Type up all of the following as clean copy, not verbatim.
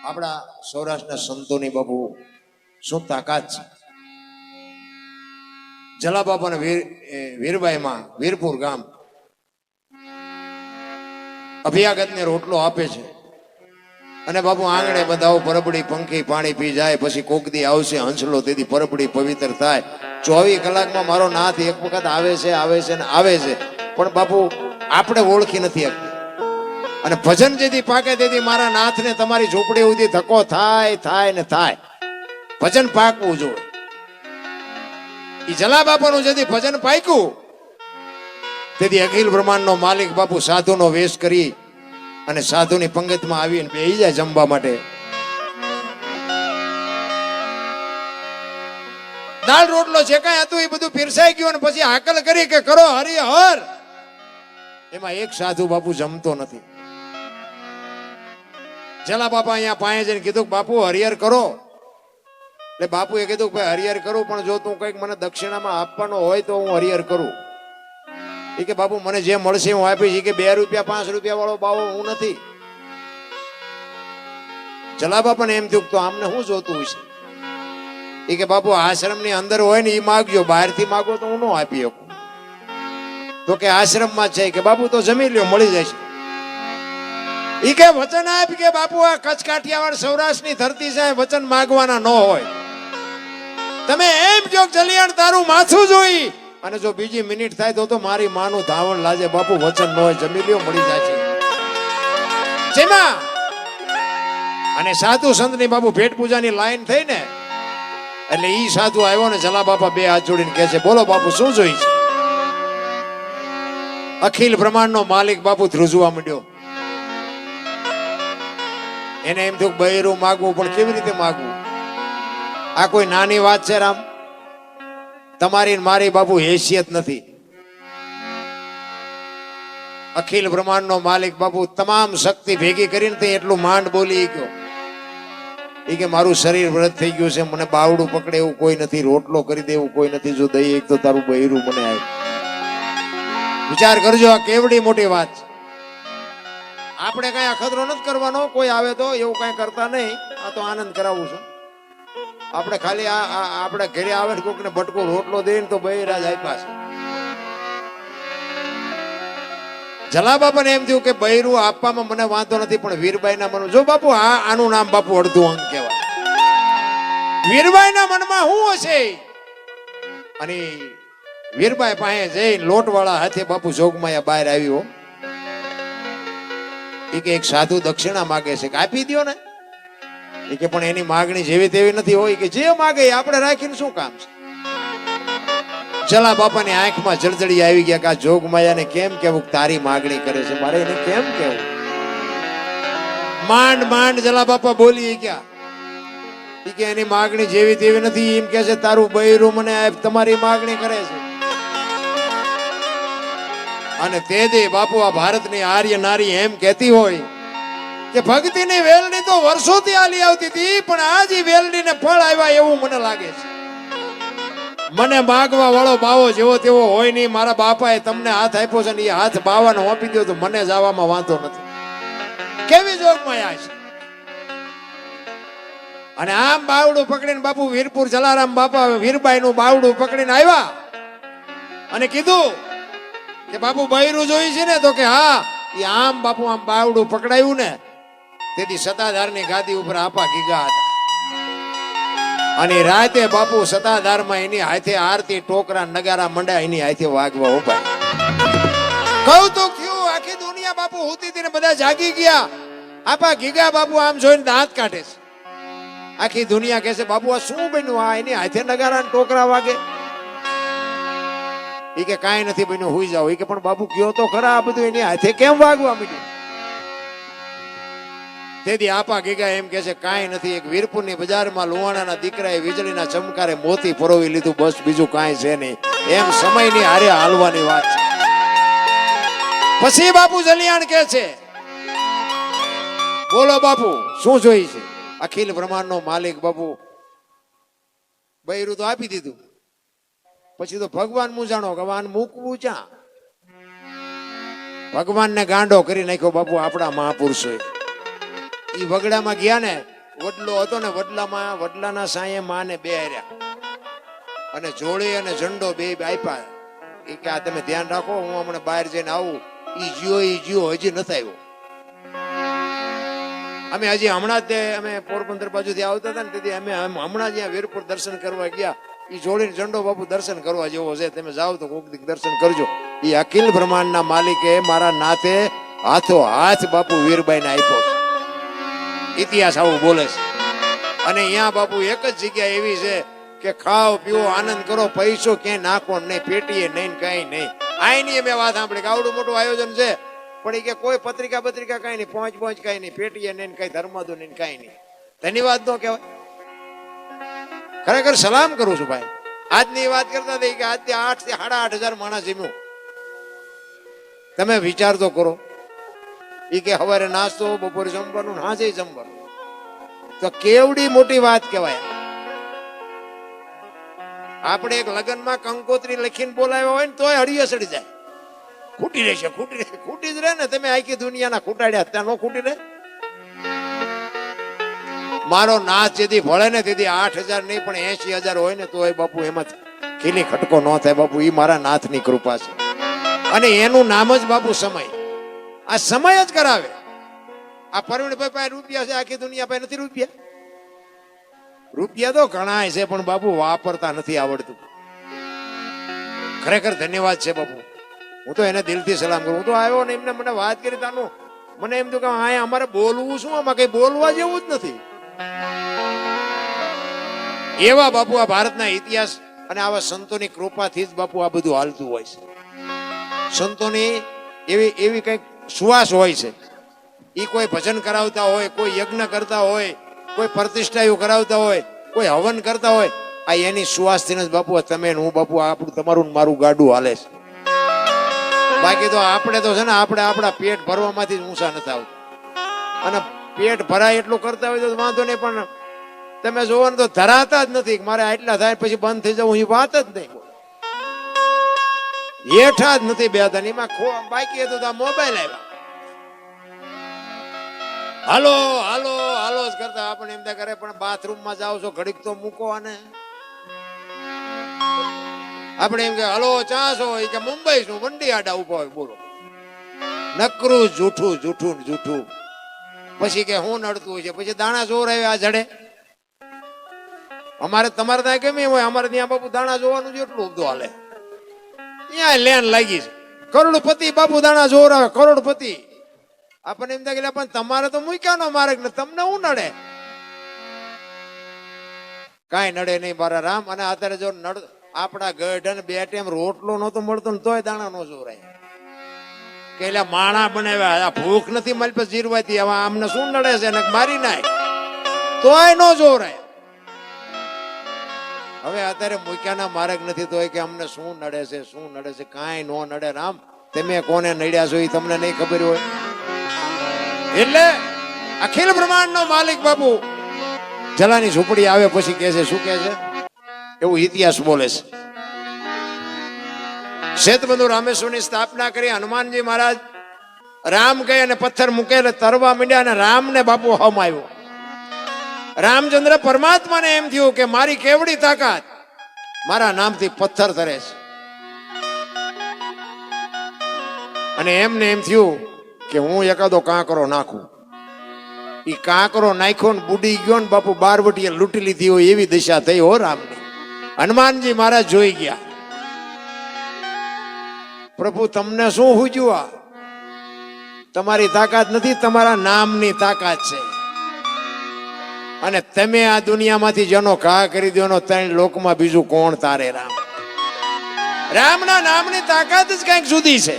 આપણા સૌરાષ્ટ્રના સંતોની બાપુ શું તાકાત છે. જલાબાપાના વીરબાઈમાં વીરપુર ગામ અભિયાગતને રોટલો આપે છે અને બાપુ આંગણે બધાઓ પરબડી પંખી પાણી પી જાય. પછી કોકદી આવશે હંસલો, તેથી પરબડી પવિત્ર થાય. 24 કલાકમાં મારો નાથ એક વખત આવે છે ને આવે છે, પણ બાપુ આપણે ઓળખી નથી શકતા. અને ભજન જેથી પાકે તેથી મારા નાથને તમારી ઝૂંપડી સુધી ધક્કો થાય ને થાય. ભજન પાકવું જોઈએ. ઈ જલા બાપાનું જેથી ભજન પાક્યું તેથી અખિલ બ્રહ્માંડનો માલિક બાપુ સાધુનો વેશ કરી અને સાધુની પંગતમાં આવીને બેહી જાય જમવા માટે. દાળ રોટલો જે કાંઈ હતું એ બધું પીરસાઈ ગયું અને પછી હાકલ કરી કે કરો હરિહર. એમાં એક સાધુ બાપુ જમતો નથી. જલા બાપા અહીંયા પાસે જઈને કીધું બાપુ હરિહર કરો. એટલે બાપુએ કીધું ભાઈ હરિહર કરું, પણ જો તું કઈક મને દક્ષિણામાં આપવાનો હોય તો હું હરિહર કરું. એ કે બાપુ મને જે મળશે હું આપીશ. કે 2 રૂપિયા 5 રૂપિયા વાળો બાવો હું નથી. જલા બાપાને એમ થયું તો આમને શું જોતું હોય છે. એ કે બાપુ આશ્રમની અંદર હોય ને એ માગજો, બહારથી માગો તો હું ન આપી શકું. તો કે આશ્રમમાં છે કે બાપુ તો જમી લ્યો, મળી જશે. ઈ કે વચન આપ કે બાપુ આ કચ્છ કાઠિયાવાડ સૌરાષ્ટ્રની ધરતી છે, વચન માગવાના ન હોય. તમે એમ જો જલિયાણ તારું માથું જોઈ અને જો બીજી મિનિટ થાય તો મારી માનું ધાવણ લાજે. બાપુ વચન ન હોય, જમી લ્યો, મળી જશે. જેમાં અને સાધુ સંતની બાપુ ભેટ પૂજાની લાઈન થઈ ને એટલે ઈ સાધુ આવ્યો ને જલા બાપા 2 હાથ જોડીને કહે છે બોલો બાપુ શું જોઈ છે. અખિલ બ્રહ્માંડનો માલિક બાપુ ધ્રુજવા માંડ્યો. એને એમ થયું બૈરું માગવું, પણ કેવી રીતે માગવું? આ કોઈ નાની વાત છે રામ? તમારી મારી બાપુ હેસિયત નથી. અખિલ બ્રહ્માંડનો માલિક બાપુ તમામ શક્તિ ભેગી કરીને તે એટલું માંડ બોલી ગયો. એ કે મારું શરીર વ્રત થઈ ગયું છે, મને બાવડું પકડે એવું કોઈ નથી, રોટલો કરી દે એવું કોઈ નથી. જો દઈ એક તો તારું બૈરું મને આય. વિચાર કરજો, આ કેવડી મોટી વાત છે. આપણે કઈ અખતરો નથી કરવાનો. કોઈ આવે તો એવું કઈ કરતા નહીં. આ તો આનંદ કરાવું છું. આપણે ખાલી આપણે ઘરે આવે ને કોકને બટકો રોટલો દઈને તો બૈરાજ આપ્યા છે. જલા બાપાને એમ થયું કે બૈરું આપવામાં મને વાંધો નથી, પણ વીરબાઈના મનમાં જો બાપુ આનું નામ બાપુ અડધું અંગ કહેવાય. વીરબાઈના મનમાં શું હશે? અને વીરબાઈ પાસે જઈ લોટવાળા હાથે બાપુ જોગમાયા બહાર આવ્યો. એ કે એક સાધુ દક્ષિણા માગે છે, આપી દો ને. એ કે પણ એની માગણી જેવી તેવી નથી હોય. કે જે માગે આપણે રાખીને શું કામ છે? જલા બાપાની આંખમાં જળજળી આવી ગયા કે આ જોગમાયાને કેમ કેવું તારી માગણી કરે છે, મારે એને કેમ કેવું? માંડ માંડ જલા બાપા બોલી ગયા. એ કે એની માગણી જેવી તેવી નથી. એમ કે છે તારું બૈરું મને તમારી માગણી કરે છે. અને તે દે બાપુ આ ભારતની આર્ય નારી એમ કહેતી હોય કે ભક્તિની વેલણી તો વર્ષોથી આલી આવતી હતી, પણ આજ ઈ વેલણીને ફળ આવ્યા એવું મને લાગે છે. મને માગવા વાળો બાવો જેવો તેવો હોય નહીં. મારા બાપાએ તમને હાથ આપ્યો છે ને એ હાથ બાવાને આપી દો તો મને જવામાં વાંધો નથી. કેવી જોગમાયા છે. અને આમ બાવડું પકડીને બાપુ વીરપુર જલારામ બાપા વીરબાઈનું બાવડું પકડીને આવ્યા અને કીધું કે બાપુ બૈરું જોઈ છે ને? તો કે હા. એ આમ બાપુ આમ બાવડું પકડાયું ને તેથી સતાધારની ગાદી ઉપર આપા ગીગા હતા. અને રાતે બાપુ સતાધારમાં એની હાથે આરતી ટોકરા નગારા મંડા એની હાથે વાગવા ઉભા. કૌતુક થયું. આખી દુનિયા બાપુ હોતી હતી ને બધા જાગી ગયા. આપા ગીગા બાપુ આમ જોઈને દાંત કાઢે છે. આખી દુનિયા કહે છે બાપુ આ શું બન્યું? આ એની હાથે નગારા ટોકરા વાગે. એ કે કાંઈ નથી બન્યું, હુઈ જાઓ. એ કે પણ બાપુ કયો તો ખરા આ બધું એની હાથે કેમ વાગવા માંડ્યું? તેથી આપા ગીગા એમ કે છે કાંઈ નથી. એક વીરપુરની બજારમાં લુહાણાના દીકરાએ વીજળીના ચમકારે મોતી પરોવી લીધું, બસ બીજું કાંઈ છે નહીં. એમ સમયની હારે હાલવાની વાત છે. પછી બાપુ જલિયાણ કે છે બોલો બાપુ શું જોઈ છે? અખિલ બ્રહ્માંડનો માલિક બાપુ બૈરું તો આપી દીધું. પછી તો ભગવાન મૂંઝાણો કે આને મૂકવું ક્યાં? ભગવાનને ગાંડો કરી નાખ્યો બાપુ આપણા મહાપુરુષોએ. એ વગડામાં ગયા ને, વડલો હતો ને, વડલાના સાંયે માને બેહાર્યા અને જોડી અને ઝંડો બે આપ્યા. એ કે આ તમે ધ્યાન રાખો, હું હમણાં બહાર જઈને આવું. ઈ જીઓ હજી નથી આવ્યો. અમે હજી હમણાં જ અમે પોરબંદર બાજુથી આવતા હતા ને, તેથી અમે હમણાં જ્યાં વીરપુર દર્શન કરવા ગયા. એ જોડીને ઝંડો બાપુ દર્શન કરવા જેવો છે, તમે જાઓ તો કોક દી દર્શન કરજો. એ અખિલ બ્રહ્માંડના માલિકે મારા નાથે હાથો હાથ બાપુ વીરબાઈને આપ્યો છે. ઇતિહાસ આવું બોલે છે. અને અહીંયા બાપુ એક જ જગ્યા એવી છે કે ખાઓ પીવો આનંદ કરો, પૈસો ક્યાંય નાખો નહીં, પેટીએ નહીં, કઈ નહીં. આઈની મેં વાત સાંભળી કે આવડું મોટું આયોજન છે, પણ એ કે કોઈ પત્રિકા કઈ નહીં, પહોંચ કઈ નહીં, પેટીએ નહીં, કઈ ધર્માદો નહીં, કઈ નહીં. ધન્યવાદ નો કહેવાય. ખરેખર સલામ કરું છું ભાઈ. આજની વાત કરતા હતા કે આજથી 8 થી 8.5 માણસ જમ્યું. તમે વિચાર તો કરો. એ કે સવારે નાસ્તો, બપોરે જમવાનું, સાંજે જમવાનું. તો કેવડી મોટી વાત કહેવાય. આપણે એક લગ્નમાં કંકોત્રી લખીને બોલાવ્યા હોય ને તોય હળીએ સડી જાય. ખૂટી રહેશે, ખૂટી જ રહે ને. તમે આખી દુનિયાના ખૂટાડ્યા, ત્યાં નો ખૂટી રહે. મારો નાથ જેથી ભળે ને તેથી 8,000 નહીં પણ 80,000 હોય ને તોય બાપુ એમાં ખીલી ખટકો ન થાય બાપુ. એ મારા નાથની કૃપા છે. અને એનું નામ જ બાપુ સમય. આ સમય જ કરાવે. આ પરવીણભાઈ પાસે રૂપિયા છે, આખી દુનિયા પાસે નથી રૂપિયા. રૂપિયા તો ઘણા છે પણ બાપુ વાપરતા નથી આવડતું. ખરેખર ધન્યવાદ છે બાપુ. હું તો એને દિલથી સલામ કરું. હું તો આવ્યો ને એમને મને વાત કરી તાનું મને એમ તો કે હા અમારે બોલવું શું, આમાં કઈ બોલવા જેવું જ નથી. એવા બાપુ આ ભારતના ઇતિહાસ અને આવા સંતોની કૃપાથી જ બાપુ આ બધું હાલતું હોય છે. સંતોની એવી કઈક સુવાસ હોય છે. એ કોઈ ભજન કરાવતા હોય, કોઈ યજ્ઞ કરતા હોય, કોઈ પ્રતિષ્ઠાઓ કરાવતા હોય, કોઈ હવન કરતા હોય, આ એની સુવાસથી જ બાપુ તમે હું બાપુ આપણું તમારું મારું ગાડું હાલે છે. બાકી તો આપણે તો છે ને આપણે આપણા પેટ ભરવામાંથી જ ઊંચા નથી આવતા. અને પેટ ભરાય એટલું કરતા હોય તો વાંધો નહીં, પણ તમે જોવો ને તો ધરાતા જ નથી. મારે આટલા થાય પછી બંધ થઈ જવું એ વાત જ નહીં. હેઠા જ નથી બેતા. એમાં બાકી હતું તો મોબાઈલ આવ્યા. હાલો હાલો હાલો જ કરતા આપણે એમ કરે. પણ બાથરૂમમાં જાઓ છો ઘડીક તો મૂકો. અને આપણે એમ કે હલો ચા છો, એ કે મુંબઈ છું, વંડી આડા ઉભા હોય. બોલો નકરું જૂઠું જૂઠું જૂઠું. પછી કે હું નડતું હોય છે, પછી દાણા જોર આવે આ જડે. અમારે તમારે ત્યાં કેમ હોય, અમારે ત્યાં બાપુ દાણા જોવાનું જ એટલું બધું હાલે. ત્યાં લેન લાગી છે. કરોડપતિ બાપુ દાણા જોર આવે, કરોડપતિ. આપણને એમ થાય પણ તમારે તો મૂક્યાનો માર્ગ ને તમને શું નડે? કઈ નડે નહીં મારા રામ. અને અત્યારે જો આપણા ગઢ બે ટાઈમ રોટલો નતો મળતો ને તોય દાણા નો જોરાય. કે એટલે માણા બનાવ્યા, ભૂખ નથી મારી પાસે જીરવાથી, હવે આમને શું નડે છે ને મારી નાય તોય નો જોરાય. હવે અત્યારે મૂક્યાના માર્ગ નથી તોય કે અમને શું નડે છે, શું નડે છે? કાંઈ નો નડે રામ. તમે કોને નડ્યા છો એ તમને નહીં ખબર હોય. એટલે અખિલ બ્રહ્માંડ નો માલિક બાપુ જલાની ઝૂંપડી આવે પછી કે છે, શું કે છે? એવું ઇતિહાસ બોલે છે. શેતબંધુ રામેશ્વરની સ્થાપના કરી. હનુમાનજી મહારાજ રામ ગઈ અને પથ્થર મૂકે તરવા માંડ્યા અને રામ ને બાપુ હમ આવ્યો. રામચંદ્ર પરમાત્માને એમ થયું કે મારી કેવડી તાકાત, મારા નામથી પથ્થર તરે છે. અને એમને એમ થયું કે હું એકાદો કાંકરો નાખું. એ કાંકરો નાખ્યો ને બુડી ગયો ને બાપુ બારવટીએ લૂંટી લીધી હોય એવી દિશા થઈ હો રામની. હનુમાનજી મહારાજ જોઈ ગયા. પ્રભુ તમને શું હુજ્યું? આ તમારી તાકાત નથી, તમારા નામની તાકાત છે. અને તમે આ દુનિયામાંથી જેનો ઘા કરી દો એનો 3 લોકમાં બીજું કોણ તારે? રામ રામના નામની તાકાત જ કઈક જુદી છે.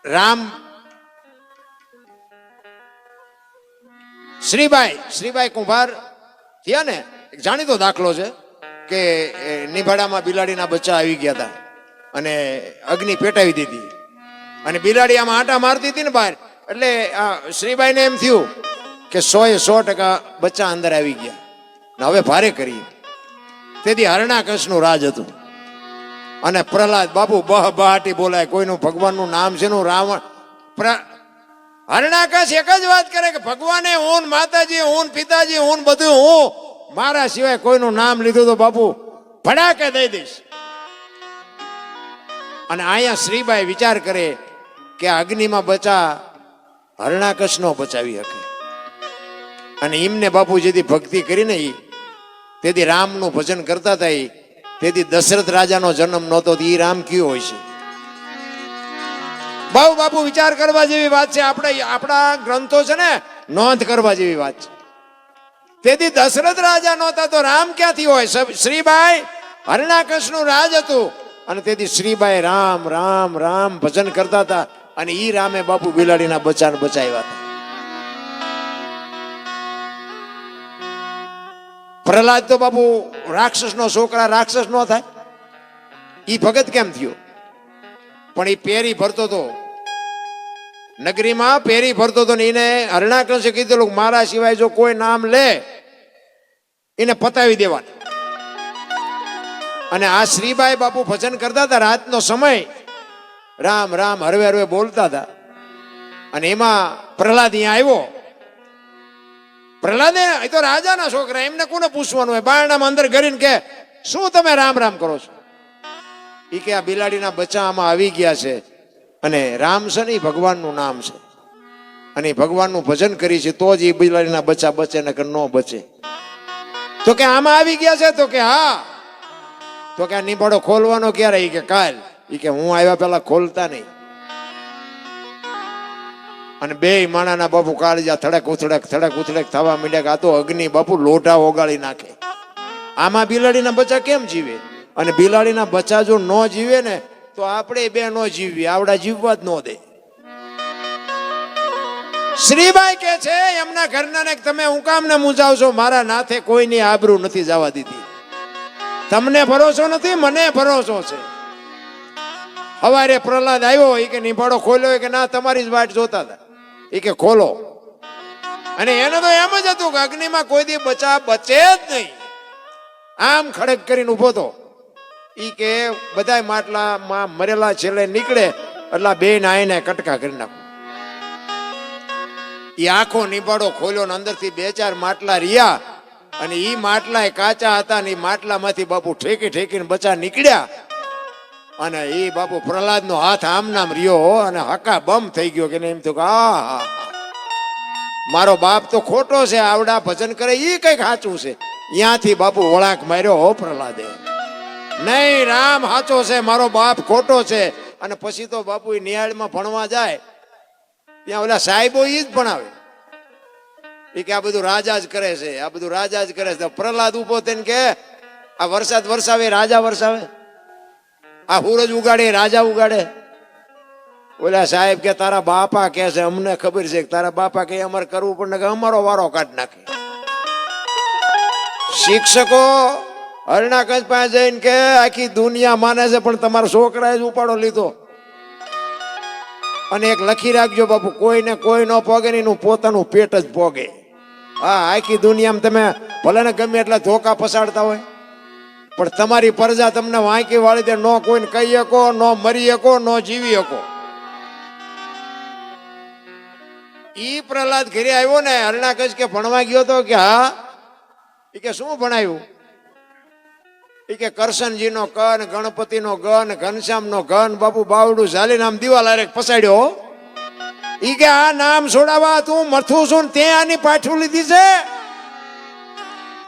રામ શ્રીબાઈ કુંભાર થયા ને, એક જાણીતો દાખલો છે કે નિભાડામાં બિલાડીના બચ્ચા આવી ગયા હતા અને અગ્નિ પેટાવી દીધી અને બિલાડી આમાં આંટા મારતી હતી ને બહાર. એટલે શ્રીબાઈને એમ થયું કે 100% બચ્ચા અંદર આવી ગયા. હવે ભારે કરી. તેથી હરણાકંશનું રાજ હતું. અને પ્રહલાદ બાપુ બહાટી બોલાય, કોઈનું ભગવાનનું નામ છે નું રાવણ હરણાકશ એક જ વાત કરે કે ભગવાને હું, માતાજી હું, પિતાજી હું, બધું હું, મારા સિવાય કોઈનું નામ લીધું તો બાપુ ભડાકે દઈ દઈશ. અને અહીંયા શ્રીબાઈ વિચાર કરે કે અગ્નિમાં બચા હરણાકશ નો બચાવી શકે. અને એમને બાપુ જેથી ભક્તિ કરીને તેથી રામનું ભજન કરતા હતા, તેથી દશરથ રાજાનો જન્મ નહોતો. એ રામ કયો હોય છે? બહુ બાપુ વિચાર કરવા જેવી વાત છે. આપણા ગ્રંથો છે ને નોંધ કરવા જેવી વાત છે. તેથી દશરથ રાજા નહોતા તો રામ ક્યાંથી હોય? શ્રીબાઈ હરણાકશ નું રાજ હતું અને તેથી શ્રીબાઈ રામ રામ રામ ભજન કરતા હતા. અને ઈ રામે બાપુ બિલાડીના બચ્ચાને બચાવ્યા હતા. પ્રહલાદ તો બાપુ રાક્ષસ નો છોકરા, રાક્ષસ નો થાય. ઈ ભગત કેમ થયો? પણ એ પેરી ભરતો હતો નગરીમાં, પેરી ભરતો હતો ને એને હરણાકશે કીધેલું મારા સિવાય જો કોઈ નામ લે એને પતાવી દેવાના. અને આ શ્રીબાઈ બાપુ ભજન કરતા હતા રાતનો સમય, રામ રામ હરવે હરવે બોલતા હતા. અને એમાં પ્રહલાદ અહીંયા આવ્યો. પ્રહલાદે એ તો રાજાના છોકરા, એમને કોને પૂછવાનું હોય? બારણામાં અંદર કરીને કે શું તમે રામ રામ કરો છો? એ કે આ બિલાડીના બચ્ચા આમાં આવી ગયા છે અને રામ છે ને એ ભગવાનનું નામ છે અને ભગવાનનું ભજન કરી છે તો જ એ બિલાડીના બચ્ચા બચે નકર ન બચે. તો કે આમાં આવી ગયા છે? તો કે હા. તો કે આ નીબાડો ખોલવાનો ક્યારે? એ કે કાલ. એ કે હું આવ્યા પેલા ખોલતા નહીં. અને બે માણાના બાપુ કાળજા થડક ઉથડક થવા માંડ્યા કે આ તો અગ્નિ બાપુ લોઢા ઓગાળી નાખે. આમાં બિલાડીના બચ્ચા કેમ જીવે? અને બિલાડીના બચ્ચા જો ન જીવે ને તો આપણે બે ન જીવીએ, આવડા જીવવા જ ન દે. શ્રીબાઈ કે છે એમના ઘરના ને તમે હું કામ ને મૂંઝાવશો? મારા નાથે કોઈની આબરૂ નથી જવા દીધી. તમને ભરોસો નથી, મને ભરોસો છે. હવારે પ્રહલાદ આવ્યો, એ કે નીભાડો ખોલ્યો કે ના તમારી જ વાટ જોતા હતા. એ કે ખોલો. અને એને તો એમ જ હતું કે અગ્નિમાં કોઈ દી બચા બચે જ નહીં. આમ ખડક કરીને ઉભો તો. ઈ કે બધા માટલામાં મરેલા છેલ્લે નીકળે એટલે બે નાઈને કટકા કરી નાખો. ઈ આખો નીબાડો ખોલ્યો ને અંદરથી બે ચાર માટલા રહ્યા અને ઈ માટલા કાચા હતા ને ઈ માટલામાંથી બાપુ ઠેકીને બચા નીકળ્યા. અને એ બાપુ પ્રહલાદ નો હાથ આમ નામ રહ્યો અને હકા બમ થઈ ગયો કે એમ તો આ મારો બાપ તો ખોટો છે, આવડા ભજન કરે ઈ કઈક સાચું છે. ત્યાંથી બાપુ વળાંક માર્યો હો પ્રહલાદે, નહીં રામ સાચો છે, મારો બાપ ખોટો છે. અને પછી તો બાપુ એ નિહાળમાં ભણવા જાય ત્યાં ઓલા સાહેબો ઈ જ ભણાવે. એ કે આ બધું રાજા જ કરે છે, આ બધું રાજા જ કરે છે. પ્રહલાદ ઉભો થઈને કે આ વરસાદ વરસાવે રાજા વરસાવે, આ સૂરજ ઉગાડે રાજા ઉગાડે. ઓલા સાહેબ કે તારા બાપા કે છે, અમને ખબર છે કે તારા બાપા કે અમારે કરવું પડે કે અમારો વારો કાઢ નાખે. શિક્ષકો હરણાકશ પાસે જઈને કે આખી દુનિયા માને છે પણ તમારા છોકરાએ જ ઉપાડો લીધો. અને એક લખી રાખજો બાપુ, કોઈને કોઈ ન પોગે ને એનું પોતાનું પેટ જ પોગે. હા, આખી દુનિયામાં તમે ભલે ને ગમે એટલા ધોકા પસાડતા હોય પણ તમારી પ્રજા તમને વાંકી વાળી દે. નો કોઈને કહી શકો, નો મરી શકો, નો જીવી શકો. ઈ પ્રહલાદ ઘરે આવ્યો ને હરણાકશ કે ભણવા ગયો તો કે હા. એ કે શું ભણાયું? એ કે કરશનજી નો ક ને ગણપતિ નો ગ ને ઘનશ્યામ નો ઘન બાપુ બાવડું ઝાલીને આમ દિવાલ હારે પસાડ્યો. ઈ કે આ નામ છોડાવવા તું મથું છું તે આની પાછું લીધી છે.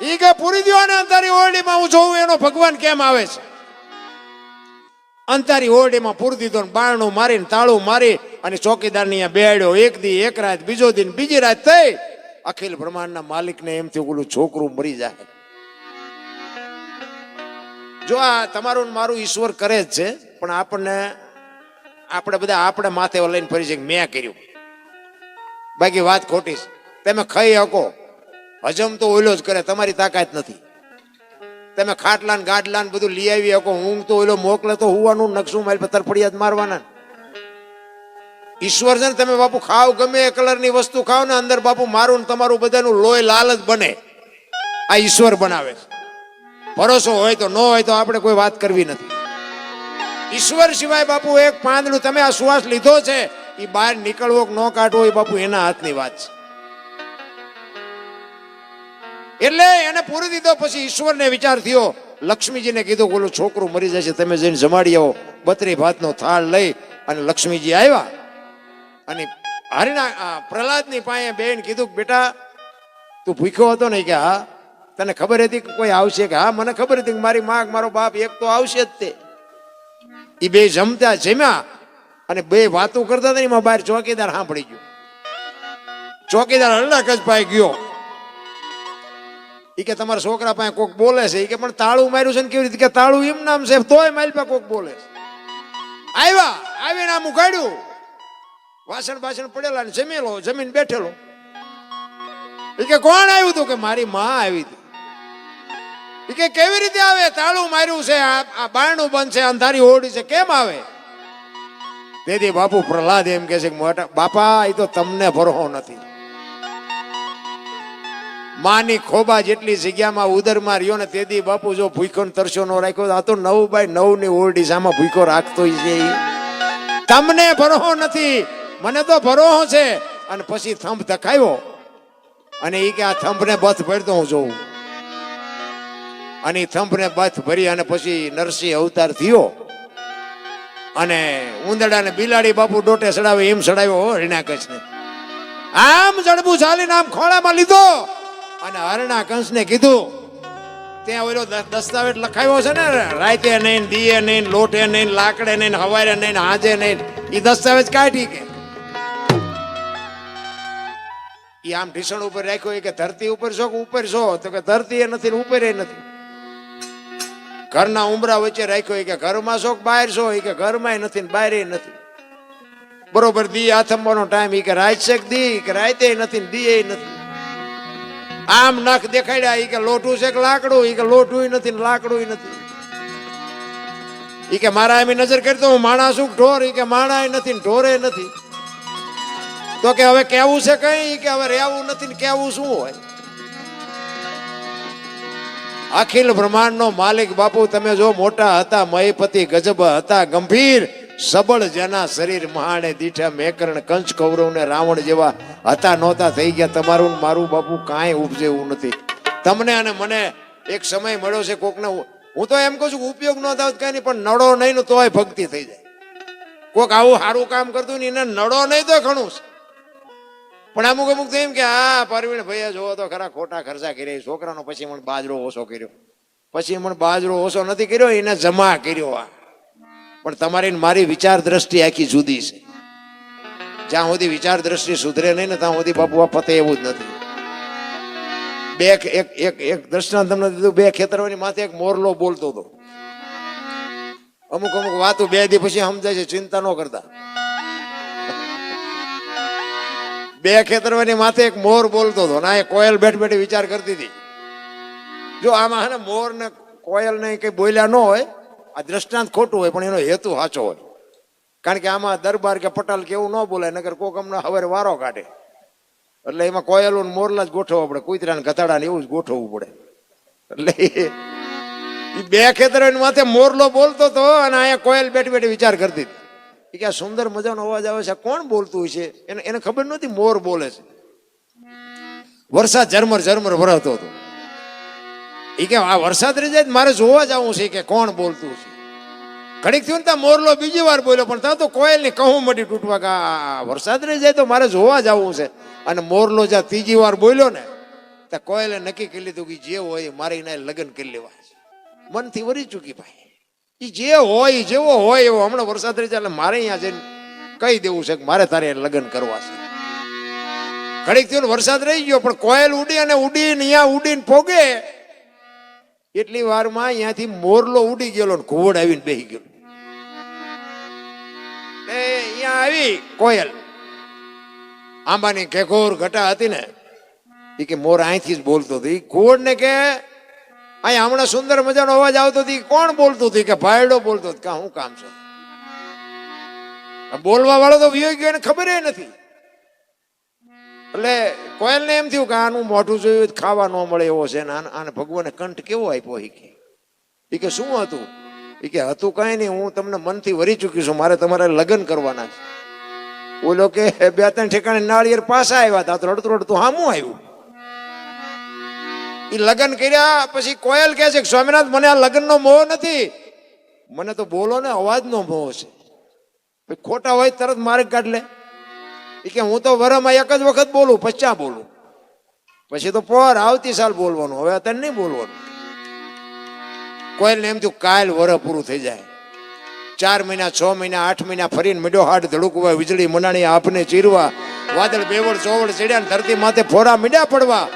ઈ કે પૂરી દો ને અંતારી ઓરડીમાં હું જોઉં એનો ભગવાન કેમ આવે છે. અંતારી ઓરડીમાં પૂરી દીધો ને બારણું મારીને તાળું મારી અને ચોકીદાર ની બેડ્યો. એક દી એક રાત, બીજો દિન બીજી રાત થઈ. અખિલ બ્રહ્માંડના માલિકને એમ થયું ઓલું છોકરું મરી જાય. જો આ તમારું મારું ઈશ્વર કરે જ છે પણ આપણે બધા આપણે માથે લઈને ફરી છે મેં કર્યું. બાકી વાત ખોટી છે. તમે ખાઈ શકો, હજમ તો ઓલો જ કરે, તમારી તાકાત નથી. તમે ખાટલા ને ગાડલા ને બધું લઈ આવી શકો, ઊંઘ તો ઓલો મોકલે તો હુવાનું નકશું મારી પથ્થર ફળિયાદ મારવાના. ઈશ્વર છે ને તમે બાપુ ખાવ ગમે એ કલરની વસ્તુ ખાવ ને અંદર બાપુ મારું ને તમારું બધાનું લોહી લાલ જ બને. આ ઈશ્વર બનાવે છે. ભરોસો હોય તો, ન હોય તો આપણે કોઈ વાત કરવી નથી. ઈશ્વર સિવાય બાપુ એક પાંદડું તમે આ શ્વાસ લીધો છે એ બહાર નીકળવો કે ન કાઢવો એ બાપુ એના હાથની વાત છે. એટલે એને પૂરી દીધો. પછી ઈશ્વરને વિચાર થયો, લક્ષ્મીજીને કીધું ઓલું છોકરું મરી જાય છે, તમે જઈને જમાડી આવો. 32 ભાતનો થાળ લઈ અને લક્ષ્મીજી આવ્યા અને પ્રહલાદની પાસે બેન કીધું, બેટા તું ભૂખ્યો હતો ને? કે હા. તને ખબર હતી કે કોઈ આવશે? કે હા મને ખબર હતી કે મારી માં મારો બાપ એક તો આવશે જ. તે એ બે જમ્યા અને બે વાતો કરતા હતા. એમાં બહાર ચોકીદાર સાંભળી ગયો. ચોકીદાર હરડા કચપાઈ ગયો. એ કે તમારા છોકરા પાસે કોક બોલે છે. એ કે પણ તાળું માર્યું છે ને કેવી રીતે? કે તાળું એમ નામ છે તોય મારી પાસે કોક બોલે છે. આવીને આમ ઉગાડ્યું, વાસણ બાસણ પડેલા ને જમેલો, જમીન બેઠેલો. એ કે કોણ આવ્યું તું? કે મારી માં આવી હતી. એ કે કેવી રીતે આવે? તાળું માર્યું છે, આ બારણું બંધ છે, અંધારી ઓરડી છે, કેમ આવે? તેથી બાપુ પ્રહલાદ એમ કે છે કે મોટા બાપા એ તો તમને ભરોહો નથી. માની ખોબા જેટલી જગ્યામાં ઉદરમાં રહ્યો ને તેથી બાપુ જો ભૂખો તરસ્યો ન રાખ્યો આ તો 9x9 ની ઓરડી સામે ભૂખો રાખતો છે. તમને ભરોહો નથી, મને તો ભરોહો છે. અને પછી થંભ ધખાયો અને એ કે આ થંભને બથ ભરતો હું જોઉં. અને થંભને બથ ભરી અને પછી નરસિંહ અવતાર થયો અને ઉંદરડા ને બિલાડી બાપુ ડોટે ચડાવે એમ ચડાવ્યો હરણાકંસને. આમ જડબું ચાલીને આમ ખોળામાં લીધો અને હરણાકંસને કીધું, ત્યાં ઓલો દસ્તાવેજ લખાયો છે ને, રાતે નહીં, દીએ નહીં, લોટે નહીં, લાકડે નહીં, હવારે નહીં, હાજે નહીં, એ દસ્તાવેજ કાઢી કે એ આમ ઢીસણ ઉપર રાખ્યો. કે ધરતી ઉપર છો કે ઉપર છો? તો કે ધરતી એ નથી ઉપર એ નથી. ઘરના ઉંબરા વચ્ચે રાખ્યો. કે ઘરમાં છો કે બહાર છો? કે ઘરમાં નથી ને બહાર નથી. બરોબર દી આથમવાનો ટાઈમ. કે રાત છે કે દી? કે રાતે નથી ને દી એ નથી. આમ નખ દેખાડ્યા. કે લોટું છે કે લાકડું? કે લોટું નથી ને લાકડું નથી. કે મારા એમ નજર કરતો હું માણસ છું ઢોર? કે માણા નથી ને ઢોરે નથી. તો કે હવે કેવું છે કઈ? કે હવે રહેવું નથી ને કેવું શું હોય? અખિલ બ્રહ્માંડ નો માલિક બાપુ તમે જો મોટા હતા, મહીપતિ ગજબ હતા, ગંભીર સબળ, જેના શરીર મહાણે દીઠા મેકરણ, કંચ કૌરવ ને રાવણ જેવા હતા નહોતા થઈ ગયા. તમારું મારું બાપુ કાંઈ ઉપજે એવું નથી. તમને અને મને એક સમય મળ્યો છે કોકને, હું તો એમ કહું છું ઉપયોગ ન થાય કઈ નહીં, પણ નડો નહીં ને તોય ભક્તિ થઈ જાય. કોક આવું સારું કામ કરતું ને એને નડો નહીં તો ઘણું છે. પણ અમુક તો એમ કે હા પરવીણ ભાઈ જોવો તો ખરા ખોટા ખર્ચા કર્યા છોકરાનો, પછી મને બાજરો ઓછો કર્યો, પછી મને બાજરો ઓછો નથી કર્યો, એને જમા કર્યો. આ પણ તમારી મારી વિચાર દ્રષ્ટિ આખી જુદી છે. જ્યાં સુધી વિચાર દ્રષ્ટિ સુધરે નહીં ને ત્યાં સુધી બાપુ આ પતે એવું જ નથી. એક દ્રષ્ટાંત તમને દીધું. 2 ખેતરોની માથે એક મોરલો બોલતો હતો. અમુક વાતો 2 દી પછી સમજાય છે, ચિંતા ન કરતા. 2 ખેતરોની માથે એક મોર બોલતો હતો ને આ કોયલ બેઠ વિચાર કરતી હતી. જો આમાં હે ને મોર ને કોયલ ને કઈ બોલ્યા ન હોય, આ દ્રષ્ટાંત ખોટું હોય પણ એનો હેતુ સાચો હોય. કારણ કે આમાં દરબાર કે પટાલ કે એવું ન બોલાય, નકર કોક અમને હવે વારો કાઢે. એટલે એમાં કોયલો ને મોરલા જ ગોઠવવા પડે, કૂતરા ને ગધાડા ને એવું જ ગોઠવવું પડે. એટલે એ 2 ખેતરોની માથે મોરલો બોલતો હતો અને અહીંયા કોયલ બેઠી વિચાર કરતી હતી કે આ સુંદર મજાનો અવાજ આવે છે, કોણ બોલતું છે? એને ખબર નહોતી મોર બોલે છે. વરસાદ ઝરમર વરસતો હતો. એ કે આ વરસાદ રહી જાય મારે જોવા જવું છે કે કોણ બોલતું છે. ઘડીક થયું ને ત્યાં મોરલો બીજી વાર બોલ્યો, પણ ત્યાં તો કોયલ ની કહું મટી તૂટવા કે આ વરસાદ રહી જાય તો મારે જોવા જવું છે. અને મોરલો જ્યાં 3જી વાર બોલ્યો ને ત્યાં કોયલે નક્કી કરી લીધું કે જે હોય મારે એના લગ્ન કરી લેવા છે. મનથી વરી ચૂકી ભાઈ, એ જે હોય જેવો હોય એવો. હમણાં વરસાદ રહી જાય એટલે મારે અહીંયા જઈને કહી દેવું છે કે મારે તારે લગ્ન કરવા છે. ઘડીક થયું વરસાદ રહી ગયો, પણ કોયલ ઉડી અને અહીંયા ઉડીને પોગે એટલી વારમાં અહીંયાથી મોરલો ઉડી ગયેલો ને ઘુવડ આવીને બેસી ગયો. અહીંયા આવી કોયલ આંબાની કેકોર ઘટા હતી ને, એ કે મોર અહીંથી જ બોલતો હતો. એ ઘુવડ ને કે અહીંયા હમણાં સુંદર મજાનો અવાજ આવતો હતો, કોણ બોલતું હતું? કે ભાયડો બોલતો હતો. કે શું કામ છે? બોલવા વાળો તો વિયો ગયો, એને ખબર એ નથી. એટલે કોયલ ને એમ થયું કે આનું મોઢું જોયું ખાવા ન મળે એવો છે. આને ભગવાને કંઠ કેવો આપ્યો? એ કે શું હતું? એ કે હતું કઈ નહીં, હું તમને મનથી વરી ચૂકી છું, મારે તમારે લગ્ન કરવાના છે. ઓલો કે 2-3 ઠેકાણે નાળિયેર પાછા આવ્યા હતા, તો રડતું રડતું હામું આવ્યું. એ લગ્ન કર્યા પછી કોયલ કહે છે કે સ્વામિનાથ મને આ લગ્નનો મોહ નથી, મને તો બોલો ને અવાજનો મોહ છે. ખોટા હોય તરત માર્ગ કાઢ લે. એ કે હું તો વરમાં એક જ વખત બોલું, 50 બોલું, પછી તો પર આવતી સાલ બોલવાનું, હવે અત્યારે નહીં બોલવાનું. કોયલને એમ થયું કાલ વર પૂરું થઈ જાય, 4 મહિના 6 મહિના 8 મહિના ફરીને મીડો હાડ ધડકવા, વીજળી મનાણી આપને ચીરવા, વાદળ બેવડ ચોવડ ચડ્યા, ધરતી માથે ફોરા મીડા પડવા.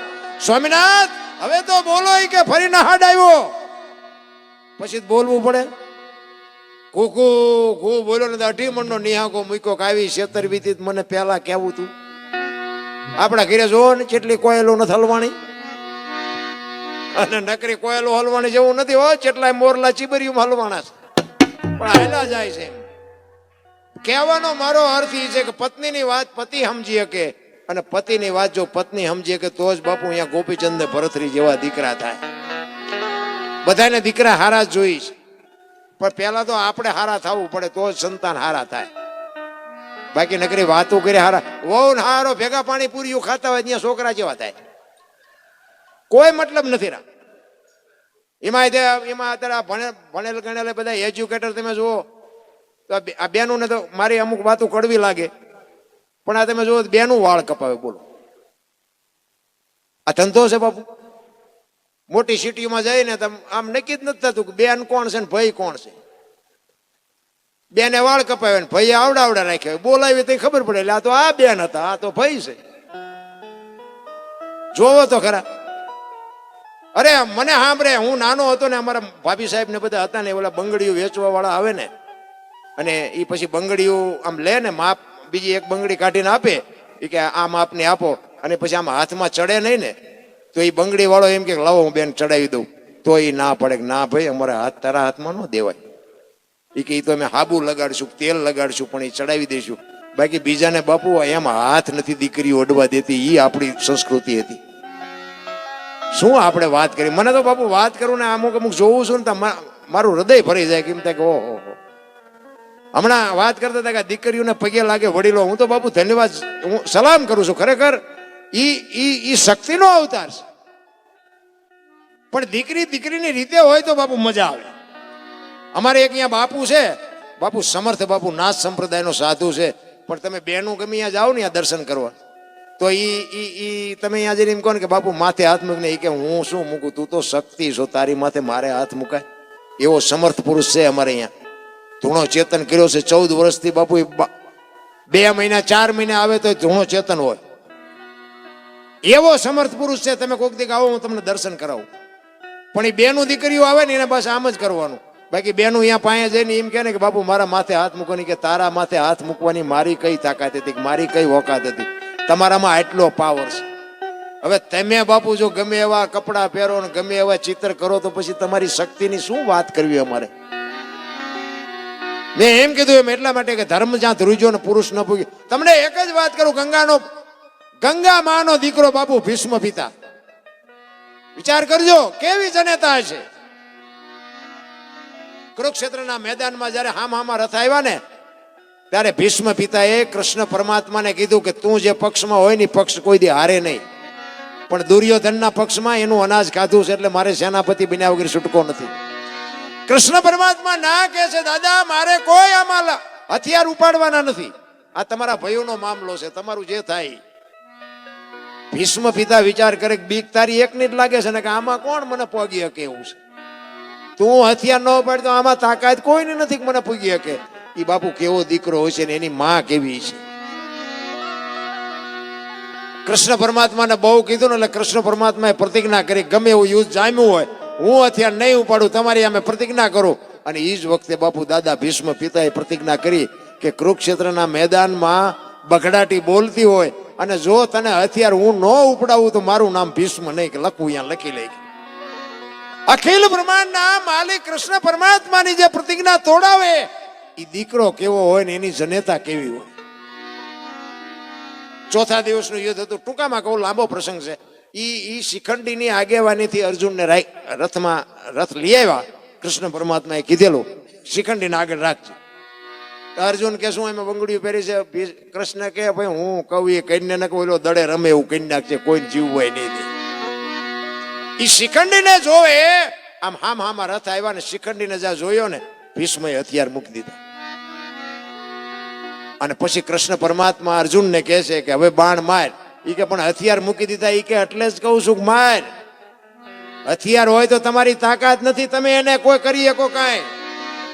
સ્વામિનાથ હવે તો બોલો કે ફરીને હાડ આવ્યો, પછી બોલવું પડે. કુકુ કુ બોલ્યો ને 18 મણનો નિહાકો મૂક્યો, કાવી 76 મને પેલા કેવું તું. આપણા ઘરે જોવો ને કેટલી કોયલો નથી હલવાણી, અને નકરી કોયલો હલવાણી જેવું નથી હો, કેટલાય મોરલા ચીબરિયું હલવાના છે, પણ હાલા જાય છે. કહેવાનો મારો અર્થ એ છે કે પત્નીની વાત પતિ સમજી શકે, અને પતિની વાત જો પત્ની સમજી શકે તો જ બાપુ અહીંયા ગોપીચંદ ને ભરતરી જેવા દીકરા થાય. બધાને દીકરા હારા જ જોઈ છે, પણ પેલા તો આપણે હારા થવું પડે તો જ સંતાન હારા થાય. બાકી નકરી વાતો કરી હારા વહુ ને હારો ભેગા પાણી પૂરીઓ ખાતા હોય ત્યાં છોકરા જેવા થાય, કોઈ મતલબ નથી. એમાં અત્યારે ભણેલ ગણેલ બધા એજ્યુકેટર તમે જુઓ તો આ બેનું ને તો મારી અમુક વાતો કડવી લાગે, પણ આ તમે જુઓ બેનું વાળ કપાવે. બોલો આ ધંધો છે બાપુ. મોટી સિટીમાં જઈને આમ નક્કી જ નથી થતું કે બેન કોણ છે ને ભાઈ કોણ છે. બેને વાળ કપાવે ને ભાઈ આવડા રાખ્યા, બોલાવી તો ખબર પડે એટલે આ તો આ બેન હતા, આ તો ભાઈ છે. જોવો તો ખરા. અરે મને સાંભળે, હું નાનો હતો ને અમારા ભાભી સાહેબ ને બધા હતા ને, ઓલા બંગડીઓ વેચવા વાળા આવે ને, અને એ પછી બંગડીઓ આમ લે ને માપ, બીજી એક બંગડી કાઢીને આપે, એ કે આ માપની આપો, અને પછી આમ હાથમાં ચડે નહીં ને તો એ બંગડી વાળો એમ કે લાવો હું બેન ચડાવી દઉં, તો એ ના પડે કે ના ભાઈ અમારા હાથ તારા હાથમાં ન દેવાય. એ કે તો અમે હાબુ લગાડશું, તેલ લગાડશું, પણ એ ચડાવી દઈશું. બાકી બીજાને બાપુ એમ હાથ નથી દીકરીઓ અડવા દેતી, એ આપણી સંસ્કૃતિ હતી. શું આપણે વાત કરી. મને તો બાપુ વાત કરું ને અમુક જોવું છું ને મારું હૃદય ભરી જાય, કેમ થાય કે ઓહો. હમણાં વાત કરતા હતા કે દીકરીઓને પગે લાગે વડીલો, હું તો બાપુ ધન્યવાદ, હું સલામ કરું છું. ખરેખર ઈ શક્તિનો અવતાર છે, પણ દીકરીની રીતે હોય તો બાપુ મજા આવે. અમારે એક અહીંયા બાપુ છે, બાપુ સમર્થ બાપુ, નાથ સંપ્રદાયનો સાધુ છે, પણ તમે બેનું ગમે અહીંયા જાઓ ને ત્યાં દર્શન કરવા, તો તમે અહીંયા જઈને એમ કહો ને કે બાપુ માથે હાથ મૂકને, એ કે હું શું મૂકું, તું તો શક્તિ છો, તારી માથે મારે હાથ મુકાય. એવો સમર્થ પુરુષ છે અમારે અહીંયા. ધૂણો ચેતન કર્યો છે 14 વર્ષથી બાપુ. 2 મહિના 4 મહિના આવે તો ધૂણો ચેતન હોય, એવો સમર્થ પુરુષ છે. તમે કોઈક દીક આવો હું તમને દર્શન કરાવું. પણ એ બેનું દીકરીઓ આવે ને એને બસ આમ જ કરવાનું. બાકી બેનું અહીંયા પાસે જઈને એમ કહે ને કે બાપુ મારા માથે હાથ મૂકવાની, કે તારા માથે હાથ મૂકવાની મારી કઈ તાકાત હતી, મારી કઈ ઓકાત હતી, તમારામાં આટલો પાવર છે. હવે તમે બાપુ જો ગમે એવા કપડા પહેરો ને ગમે એવા ચિત્ર કરો તો પછી તમારી શક્તિની શું વાત કરવી અમારે. મેં એમ કીધું એમ એટલા માટે કે ધર્મ જ્યાં ધ્રુજો ને પુરુષ ન ભૂગ્યો. તમને એક જ વાત કરું, ગંગા માનો દીકરો બાપુ ભીષ્મ પિતા, વિચાર કરજો કેવી જનેતા છે. કુરુક્ષેત્રના મેદાનમાં જયારે હામાં રથ આવ્યા ને ત્યારે ભીષ્મ પિતાએ કૃષ્ણ પરમાત્માને કીધું કે તું જે પક્ષમાં હોય ને પક્ષ કોઈ દી હારે નહીં, પણ દુર્યોધનના પક્ષમાં એનું અનાજ ખાધું છે એટલે મારે સેનાપતિ બન્યા વગર છૂટકો નથી. કૃષ્ણ પરમાત્મા ના કહે છે દાદા મારે કોઈ આમાં હથિયાર ઉપાડવાના નથી, આ તમારા ભાઈઓનો મામલો છે, તમારું જે થાય. ભીષ્મ પિતા વિચાર કરે કે બીક તારી એકની જ લાગે છે ને કે આમાં કોણ મને પોગી શકે એવું છે. તું હથિયાર ન ઉપાડ તો આમાં તાકાત કોઈને નથી કે મને પૂગી શકે. એ બાપુ કેવો દીકરો હોય છે ને એની માં કેવી છે. કૃષ્ણ પરમાત્માને બહુ કીધું ને એટલે કૃષ્ણ પરમાત્માએ પ્રતિજ્ઞા કરી ગમે એવું યુદ્ધ જામ્યું હોય હું હથિયાર નહીં ઉપાડું, તમારી અમે પ્રતિજ્ઞા કરું. અને એ જ વખતે બાપુ દાદા ભીષ્મ પિતાએ પ્રતિજ્ઞા કરી કે કુરુક્ષેત્રના મેદાનમાં બગડાટી બોલતી હોય અને જો તને હથિયાર હું ન ઉપડાવું તો મારું નામ ભીષ્મ નહીં, કે લખવું અહીંયા લખી લઈ. અખિલ બ્રહ્માંડના માલિક કૃષ્ણ પરમાત્માની જે પ્રતિજ્ઞા તોડાવે એ દીકરો કેવો હોય ને એની જનેતા કેવી હોય. ચોથા દિવસનું યુદ્ધ હતું, ટૂંકામાં કહું લાંબો પ્રસંગ છે. ઈ શિખંડીની આગેવાનીથી અર્જુનને રથ લઈ આવ્યા કૃષ્ણ પરમાત્માએ કીધેલું શિખંડીને આગળ રાખજે. અર્જુન કે શું એમાં બંગડીઓ પહેરી છે? કૃષ્ણ કે ભાઈ હું કહું એ કઈને ને કહું દડે રમે એવું કરી નાખશે, કોઈ જીવ હોય નહીં દે. એ શિખંડીને જોવે આમ હામાં રથ આવ્યા ને શિખંડીને જ્યાં જોયો ને ભીષ્મએ હથિયાર મૂકી દીધા. અને પછી કૃષ્ણ પરમાત્મા અર્જુનને કહે છે કે હવે બાણ માર. ઈ કે પણ હથિયાર મૂકી દીધા. ઈ કે એટલે જ કહું છું માર. હથિયાર હોય તો તમારી તાકાત નથી, તમે એને કોઈ કરી શકો કાંઈ.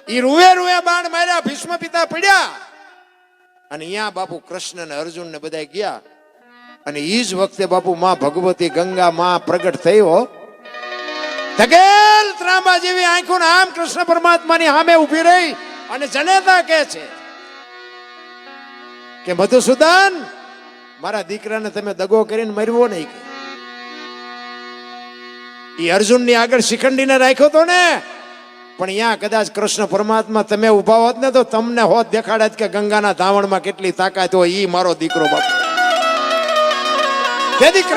ઈ રૂએ બાણ માર્યા, ભીષ્મ પિતા પડ્યા. અને અહીંયા બાપુ કૃષ્ણ ને અર્જુન ને બધા ગયા. અને ઈ જ વખતે બાપુ માં ભગવતી ગંગા માં પ્રગટ થયો. ધગેલ ત્રાંબા જેવી આંખો આમ કૃષ્ણ પરમાત્માની સામે ઉભી રહી અને જનેતા કહે છે કે મધુસૂદન, મારા દીકરાને તમે દગો કરીને મરવો નહીં. એ અર્જુન ની આગળ શિખંડીને રાખ્યો તો ને, પણ અહીંયા કદાચ કૃષ્ણ પરમાત્મા તમે ઉભા હોત ને તો તમને હોત દેખાડત કે ગંગાના ધાવણમાં કેટલી તાકાત હોય. ઈ મારો દીકરો બાપુ. તેથી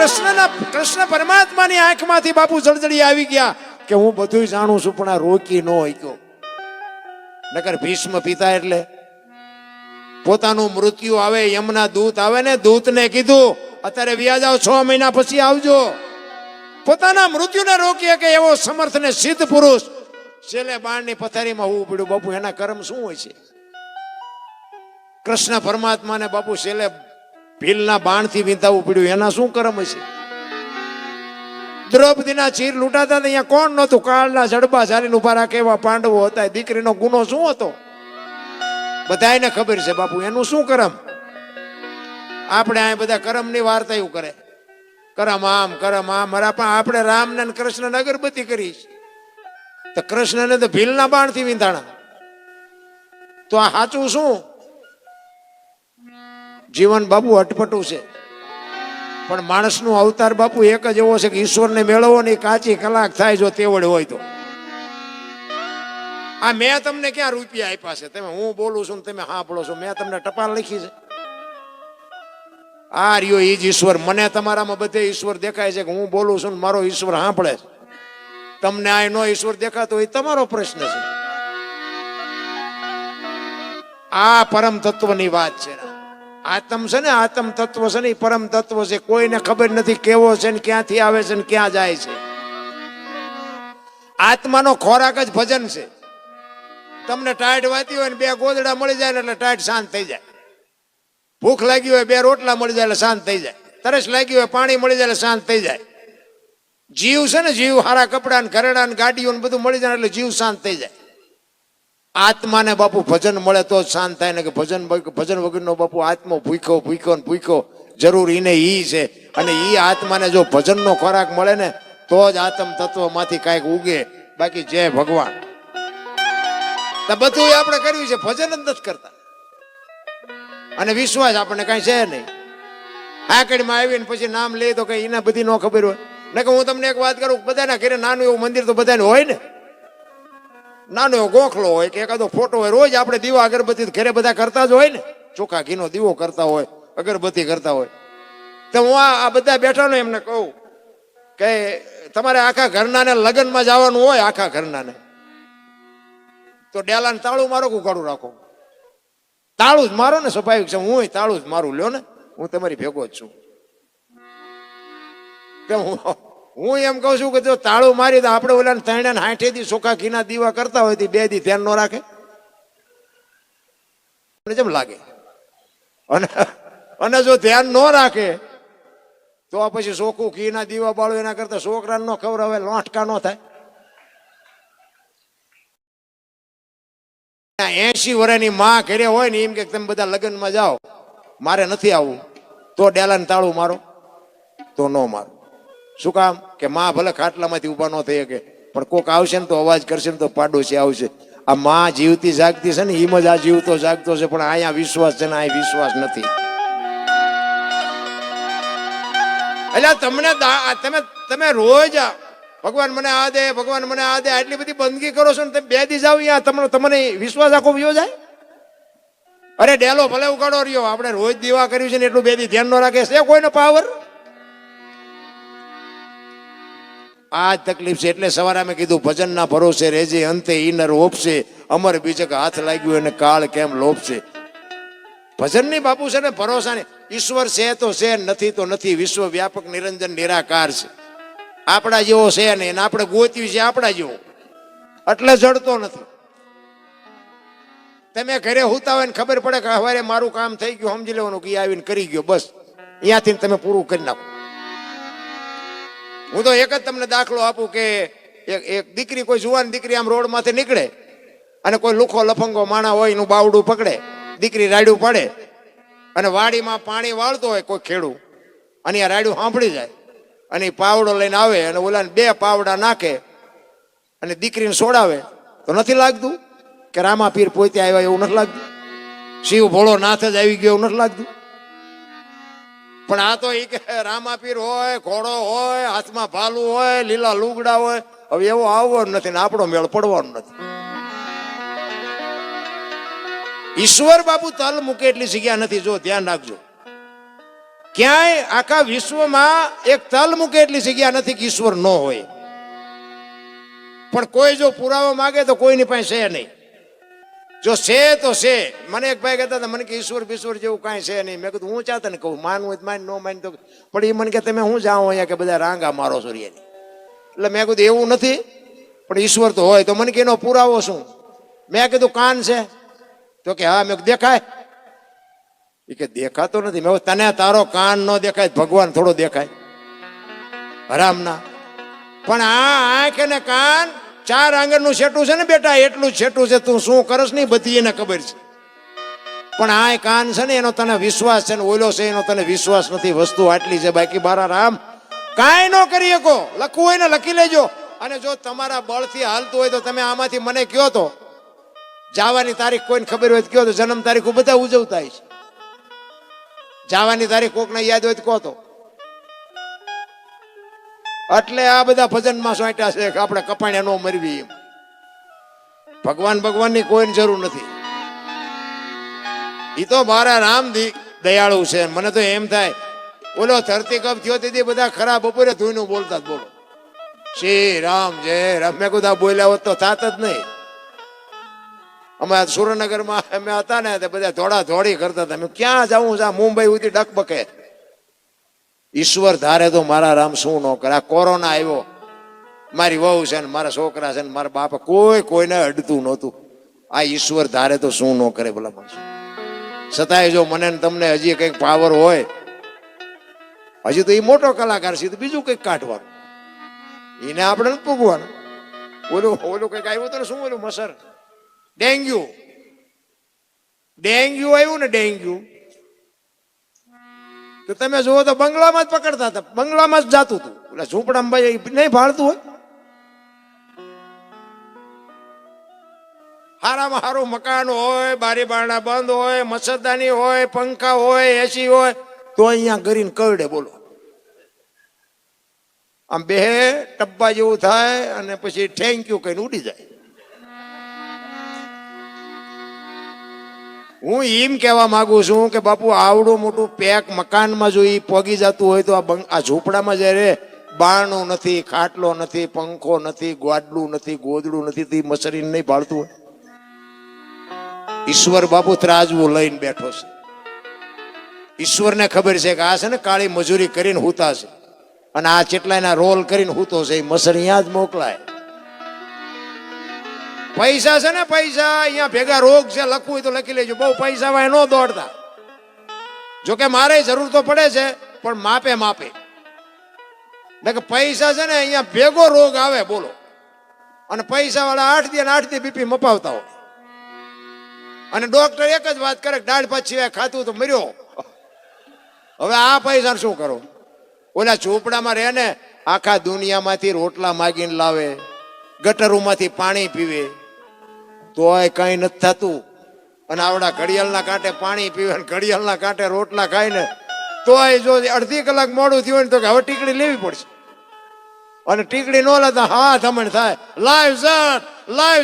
કૃષ્ણ પરમાત્માની આંખમાંથી બાપુ જળજળી આવી ગયા કે હું બધું જાણું છું, પણ આ રોકી ન શક્યો. નકર ભીષ્મ પિતા એટલે પોતાનું મૃત્યુ આવે, યમના દૂત આવે ને, દૂતને કીધું અત્યારે વ્યા જાવ, 6 મહિના પછી આવજો. પોતાના મૃત્યુને રોકી કે એવો સમર્થ ને સિદ્ધ પુરુષ છેલ્લે બાણની પથારીમાં હોવું પડ્યું. બાપુ એના કર્મ શું હોય છે? કૃષ્ણ પરમાત્માને બાપુ છેલ્લે ભીલના બાણથી વિંધાવવું પડ્યું. એના શું કર્મ હશે? દ્રૌપદીના ચીર લૂંટાતા અહીંયા કોણ નહોતું? કાળના જડબા ઝાલીને ઉભા રાખે એવા પાંડવો હતા. દીકરીનો ગુનો શું હતો? બધાને ખબર છે બાપુ. એનું શું કર્મ? આપણે આ બધા કર્મની વાર્તા એવું કરે, કરમ આમ આપણે રામને કૃષ્ણને અગરબત્તી કરી તો કૃષ્ણને તો ભીલના બાણથી વિંધાણા. તો આ સાચું શું? જીવન બાપુ અટપટું છે, પણ માણસનું અવતાર બાપુ એક જ એવો છે કે ઈશ્વરને મેળવો ને કાચી કલાક થાય જો તેવડ હોય તો. આ મેં તમને ક્યાં રૂપિયા આપ્યા છે? તમે હું બોલું છું તમે સાંભળો છો. મેં તમને ટપાલ લખી છે? આ રહ્યો ઈ જ ઈશ્વર. મને તમારામાં બધે ઈશ્વર દેખાય છે કે હું બોલું છું મારો ઈશ્વર સાંભળે છે. તમને આ નો ઈશ્વર દેખાતો હોય તમારો પ્રશ્ન છે. આ પરમ તત્વની વાત છે. આત્મ છે ને, આત્મ તત્વ છે ને, પરમ તત્વ છે. કોઈને ખબર નથી કેવો છે ને ક્યાંથી આવે છે ને ક્યાં જાય છે. આત્માનો ખોરાક જ ભજન છે. તમને ટાઈટ વાતી હોય ને 2 ગોદડા મળી જાય એટલે ટાઈટ શાંત થઈ જાય. ભૂખ લાગી હોય 2 રોટલા મળી જાય એટલે શાંત થઈ જાય. તરસ લાગી હોય પાણી મળી જાય એટલે શાંત થઈ જાય. જીવ છે ને, જીવ સારા કપડા ને ઘરેડા ને ગાડીઓ ને બધું મળી જાય એટલે જીવ શાંત થઈ જાય. આત્માને બાપુ ભજન મળે તો જ શાંત થાય ને કે ભજન વગરનો બાપુ આત્મો ભૂખ્યો જરૂર એને ઈ છે. અને ઈ આત્માને જો ભજનનો ખોરાક મળે ને તો જ આત્મ તત્વમાંથી કાંઈક ઉગે. બાકી જય ભગવાન તો બધું આપણે કર્યું છે, ભજન જ નથી કરતા. અને વિશ્વાસ આપણને કઈ છે નહીં. આકડીમાં આવીને પછી નામ લે તો કઈ એને બધી ન ખબર હોય ને. કે હું તમને એક વાત કરું, બધાના ઘરે નાનું એવું મંદિર તો બધાને હોય ને. નાનો એવો ગોખલો હોય કે એકાદો ફોટો હોય. રોજ આપણે દીવા અગરબત્તી ઘરે બધા કરતા જ હોય ને. ચોખા ઘીનો દીવો કરતા હોય, અગરબત્તી કરતા હોય. તો હું આ બધા બેઠા ને એમને કહું કે તમારે આખા ઘરનાને લગ્નમાં જવાનું હોય, આખા ઘરનાને તો ડેલાને તાળું મારો કે ઉઘાડું રાખો? તાળું જ મારો ને. સ્વાભાવિક છે. હું તાળું જ મારું. લ્યો ને, હું તમારી ભેગો જ છું. હું એમ કહું છું કે જો તાળું મારી તો આપણે ઓલા 360 દી ચોખા ઘીના દીવા કરતા હોય તો 2 દી ધ્યાન ન રાખે? જેમ લાગે. અને જો ધ્યાન ન રાખે તો પછી ચોખ્ખું ઘીના દીવા બાળો એના કરતા છોકરાને ન ખવડાવે, લોટકા ન થાય. 80 વર્ષની માં ઘરે હોય ને એમ કે તમે બધા લગ્નમાં જાઓ, મારે નથી આવવું, તો ડેલાને તાળું મારો? તો ન મારો. શું કામ? કે માં ભલે ખાટલામાંથી ઉભા ન થઈ શકે, પણ કોક આવશે ને તો અવાજ કરશે ને તો પાડોશી આવશે. આ માં જીવતી જાગતી છે ને એમ જ આ જીવતો જાગતો છે. પણ અહીંયા વિશ્વાસ છે ને, અહીં વિશ્વાસ નથી. એટલે તમે રોજ ભગવાન મને આ દે, ભગવાન મને આ દે, આટલી બધી બંદગી કરો છો ને તમે 2 દી જાવ અહીંયા તમને વિશ્વાસ આખો વયો જાય. અરે ડેલો ભલે ઉગાડો રહ્યો, આપણે રોજ દીવા કર્યું છે ને એટલું 2 દી ધ્યાન ન રાખે છે કોઈનો પાવર? આ જ તકલીફ છે. એટલે સવારે અમે કીધું ભજનના ભરોસે રેજે, અંતે ઈનર ઓપશે, અમર બીજક હાથ લાગ્યું અને કાળ કેમ લોપશે. ભજનની બાપુ છે ને ભરોસા નહીં. ઈશ્વર છે તો છે, નથી તો નથી. વિશ્વ વ્યાપક નિરંજન નિરાકાર છે. આપણા જેવો છે નહીં, આપણે ગોત્યું છે આપણા જેવો, એટલે જડતો નથી. તમે ઘરે હુતા હોય ને ખબર પડે કે હવે મારું કામ થઈ ગયું, સમજી લેવાનું કે આવીને કરી ગયો, બસ અહીંયાથી તમે પૂરું કરી નાખો. હું તો એક જ તમને દાખલો આપું કે એક દીકરી, કોઈ જુવાન દીકરી આમ રોડ માંથી નીકળે અને કોઈ લુખો લફંગો માણા હોય એનું બાવડું પકડે, દીકરી રાડ્યું પડે અને વાડીમાં પાણી વાળતો હોય કોઈ ખેડૂ, અને આ રાડ્યું સાંભળી જાય અને પાવડો લઈને આવે અને ઓલાને 2 પાવડા નાખે અને દીકરીને સોડાવે, તો નથી લાગતું કે રામા પીર પોતે આવ્યા એવું નથી લાગતું? શિવ ભોળો નાથ જ આવી ગયો એવું નથી લાગતું? પણ આ તો એ કે રામા પીર હોય, ઘોડો હોય, હાથમાં ભાલું હોય, લીલા લુગડા હોય. હવે એવો આવવો નથી ને આપણો મેળ પડવાનો નથી. ઈશ્વર બાપુ તલ મૂકે એટલી જગ્યા નથી. જો ધ્યાન રાખજો, ક્યાંય આખા વિશ્વમાં એક તલ મૂકે એટલી જગ્યા નથી કે ઈશ્વર ન હોય. પણ કોઈ જો પુરાવો માંગે તો કોઈની પાસે છે નહીં. જો છે તો છે. મને એક ભાઈ કહેતા હતા, મને કે ઈશ્વર બીશ્વર જેવું કાંઈ છે નહીં. મેં કીધું હું ચાહતા ને કહું, માનવું હોય માન, ન માન તો. પણ એ મને કે તમે હું જાઓ અહીંયા કે બધા રાંગા મારો સૂર્યની. એટલે મેં કીધું એવું નથી, પણ ઈશ્વર તો હોય. તો મને કે એનો પુરાવો શું? મેં કીધું કાન છે. તો કે હા. મેં દેખાય? એ કે દેખાતો નથી. મેં તને તારો કાન ન દેખાય, ભગવાન થોડો દેખાય હરામના? પણ આ આંખ અને કાન 4 આંગળનું છેટું છે ને બેટા, એટલું જ છેટું છે. તું શું કરસ નહીં બધી એને ખબર છે. પણ આ કાન છે ને એનો તને વિશ્વાસ છે ને ઓલો છે એનો તને વિશ્વાસ નથી. વસ્તુ આટલી છે. બાકી મારા રામ કાંઈ ન કરી શકો. લખવું હોય ને લખી લેજો. અને જો તમારા બળથી હાલતું હોય તો તમે આમાંથી મને કયો તો જવાની તારીખ કોઈને ખબર હોય તો કયો તો. જન્મ તારીખ બધા ઉજવતા છે. જવાની તારીખ કોકને યાદ હોય તો કહો તો. એટલે આ બધા ભજનમાં સોંટ્યા છે કે આપણે કપાણ્યા ન મરવી. એમ ભગવાનની કોઈની જરૂર નથી. એ તો મારા રામ દયાળુ છે. મને તો એમ થાય ઓલો ધરતી કપ થયો તેથી બધા ખરા બપોરે ધોઈનું બોલતા જ બોલો શ્રી રામ જય રામ. મેં કીધું બોલ્યા હોત તો થાત જ નહીં. અમે સુરેન્દ્રનગરમાં અમે હતા ને તે બધા ધોડા ધોડી કરતા હતા. ક્યાં જાઉં છે? મુંબઈ સુધી ડકબકે. ઈશ્વર ધારે તો મારા રામ શું ન કરે. આ કોરોના આવ્યો, મારી વહુ છે ને મારા છોકરા છે ને મારા બાપા કોઈને અડતું નહોતું. આ ઈશ્વર ધારે તો શું ન કરે ભલા માણસો. છતાંય જો મને તમને હજી કંઈક પાવર હોય, હજી તો એ મોટો કલાકાર છે, તો બીજું કંઈક કાઢવાનું. એને આપણે નથી પૂગવાનું. ઓલું કંઈક આવ્યું હતું ને, શું ઓલું મસર ડેન્ગ્યુ આવ્યું ને, ડેન્ગ્યુ તો તમે જુઓ તો બંગલામાં જ પકડતા હતા, બંગલામાં જ જાતું હતું. એટલે ઝૂંપડામાં ભાઈ નહીં ભાળતું હોય. હારામાં હારું મકાન હોય, બારી બારણા બંધ હોય, મચ્છરદાની હોય, પંખા હોય, એસી હોય, તો અહીંયા કરીને કરડે. બોલો, આમ બે ટબ્બા જેવું થાય અને પછી થેન્ક યુ કહીને ઉડી જાય. હું એમ કહેવા માંગુ છું કે બાપુ આવડું મોટું પેક મકાનમાં જો એ પોગી જતું હોય તો આ ઝૂંપડામાં જ્યારે બારણું નથી, ખાટલો નથી, પંખો નથી, ગોડલું નથી, ગોદડું નથી, તો મસરીને નહીં ભાળતું હોય. ઈશ્વર બાપુ ત્રાજવું લઈને બેઠો છે. ઈશ્વરને ખબર છે કે આ છે ને કાળી મજૂરી કરીને હુતા છે અને આ ચેટલાના રોલ કરીને હુતો છે. એ મસર અહીંયા જ મોકલાય. પૈસા છે ને, પૈસા અહીંયા ભેગા રોગ છે, લખવું હોય તો લખી લેજો. બહુ પૈસા વાય ન દોડતા. જોકે મારે જરૂર તો પડે છે પણ માપે માપે. કે પૈસા છે ને અહીંયા ભેગો રોગ આવે. બોલો, અને પૈસા વાળા 8 દી અને 8 દી બીપી મપાવતા હોય. અને ડોક્ટર એક જ વાત કરે, દાળ ભાત સિવાય ખાતું તો મર્યો. હવે આ પૈસા શું કરો? ઓલા ઝૂંપડામાં રહે ને, આખા દુનિયામાંથી રોટલા માગીને લાવે, ગટરોમાંથી પાણી પીવે, તોય કઈ નથી થતું. અને આવડા ઘડિયાળના કાંઠે પાણી પીવે, ઘડિયાળના કાંઠે રોટલા ખાય ને, તોય જો અડધી કલાક મોડું થયું ને તો હવે ટીકડી લેવી પડશે. અને ટીકડી ન લેતા હા ધમણ થાય, લાઈવ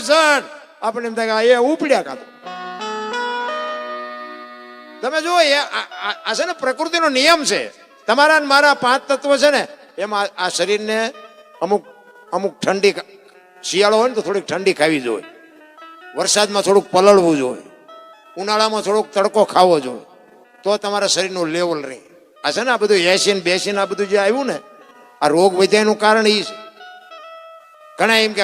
શર્ટ. આપણે એમ થાય કે એ ઉપડ્યા કાતો. તમે જુઓ, આ છે ને પ્રકૃતિનો નિયમ છે. તમારા મારા 5 તત્વો છે ને, એમાં આ શરીરને અમુક અમુક ઠંડી, શિયાળો હોય ને તો થોડીક ઠંડી ખાવી જોઈએ, વરસાદમાં થોડુંક પલળવું જોઈએ, ઉનાળામાં થોડોક તડકો ખાવો જોઈએ, તો તમારા શરીરનું લેવલ રહે. આ છે ને આ બધું એસિન બેસિન આ બધું જે આવ્યું ને, આ રોગ વધ્યાનું કારણ એ છે. ઘણા એમ કે